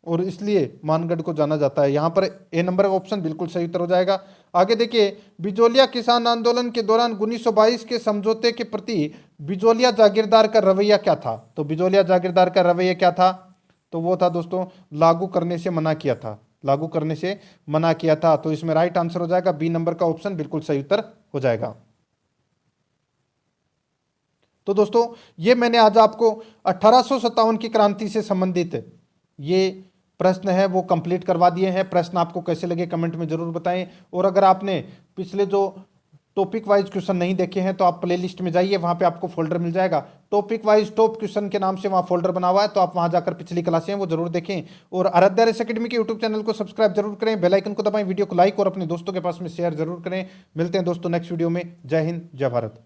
और इसलिए मानगढ़ को जाना जाता है। यहाँ पर ए नंबर का ऑप्शन बिल्कुल सही उत्तर हो जाएगा। आगे देखिए बिजोलिया किसान आंदोलन के दौरान 1922 के समझौते के प्रति बिजोलिया जागीरदार का रवैया क्या था? तो बिजोलिया जागीरदार का रवैया क्या था? तो वो था दोस्तों लागू करने से मना किया था, लागू करने से मना किया था। तो इसमें राइट आंसर हो जाएगा बी नंबर का ऑप्शन बिल्कुल सही उत्तर हो जाएगा। तो दोस्तों ये मैंने आज आपको 1857 की क्रांति से संबंधित ये प्रश्न है वो कंप्लीट करवा दिए हैं। प्रश्न आपको कैसे लगे कमेंट में जरूर बताएं। और अगर आपने पिछले जो टॉपिक वाइज क्वेश्चन नहीं देखे हैं तो आप प्लेलिस्ट में जाइए, वहां पे आपको फोल्डर मिल जाएगा टॉपिक वाइज टॉप क्वेश्चन के नाम से, वहां फोल्डर बना हुआ है। तो आप वहां जाकर पिछली क्लासें हैं वो जरूर देखें और आराध्या रेस एकेडमी के यूट्यूब चैनल को सब्सक्राइब जरूर करें, बेल आइकन को दबाएं, वीडियो को लाइक और अपने दोस्तों के पास में शेयर जरूर करें। मिलते हैं दोस्तों नेक्स्ट वीडियो में। जय हिंद, जय भारत।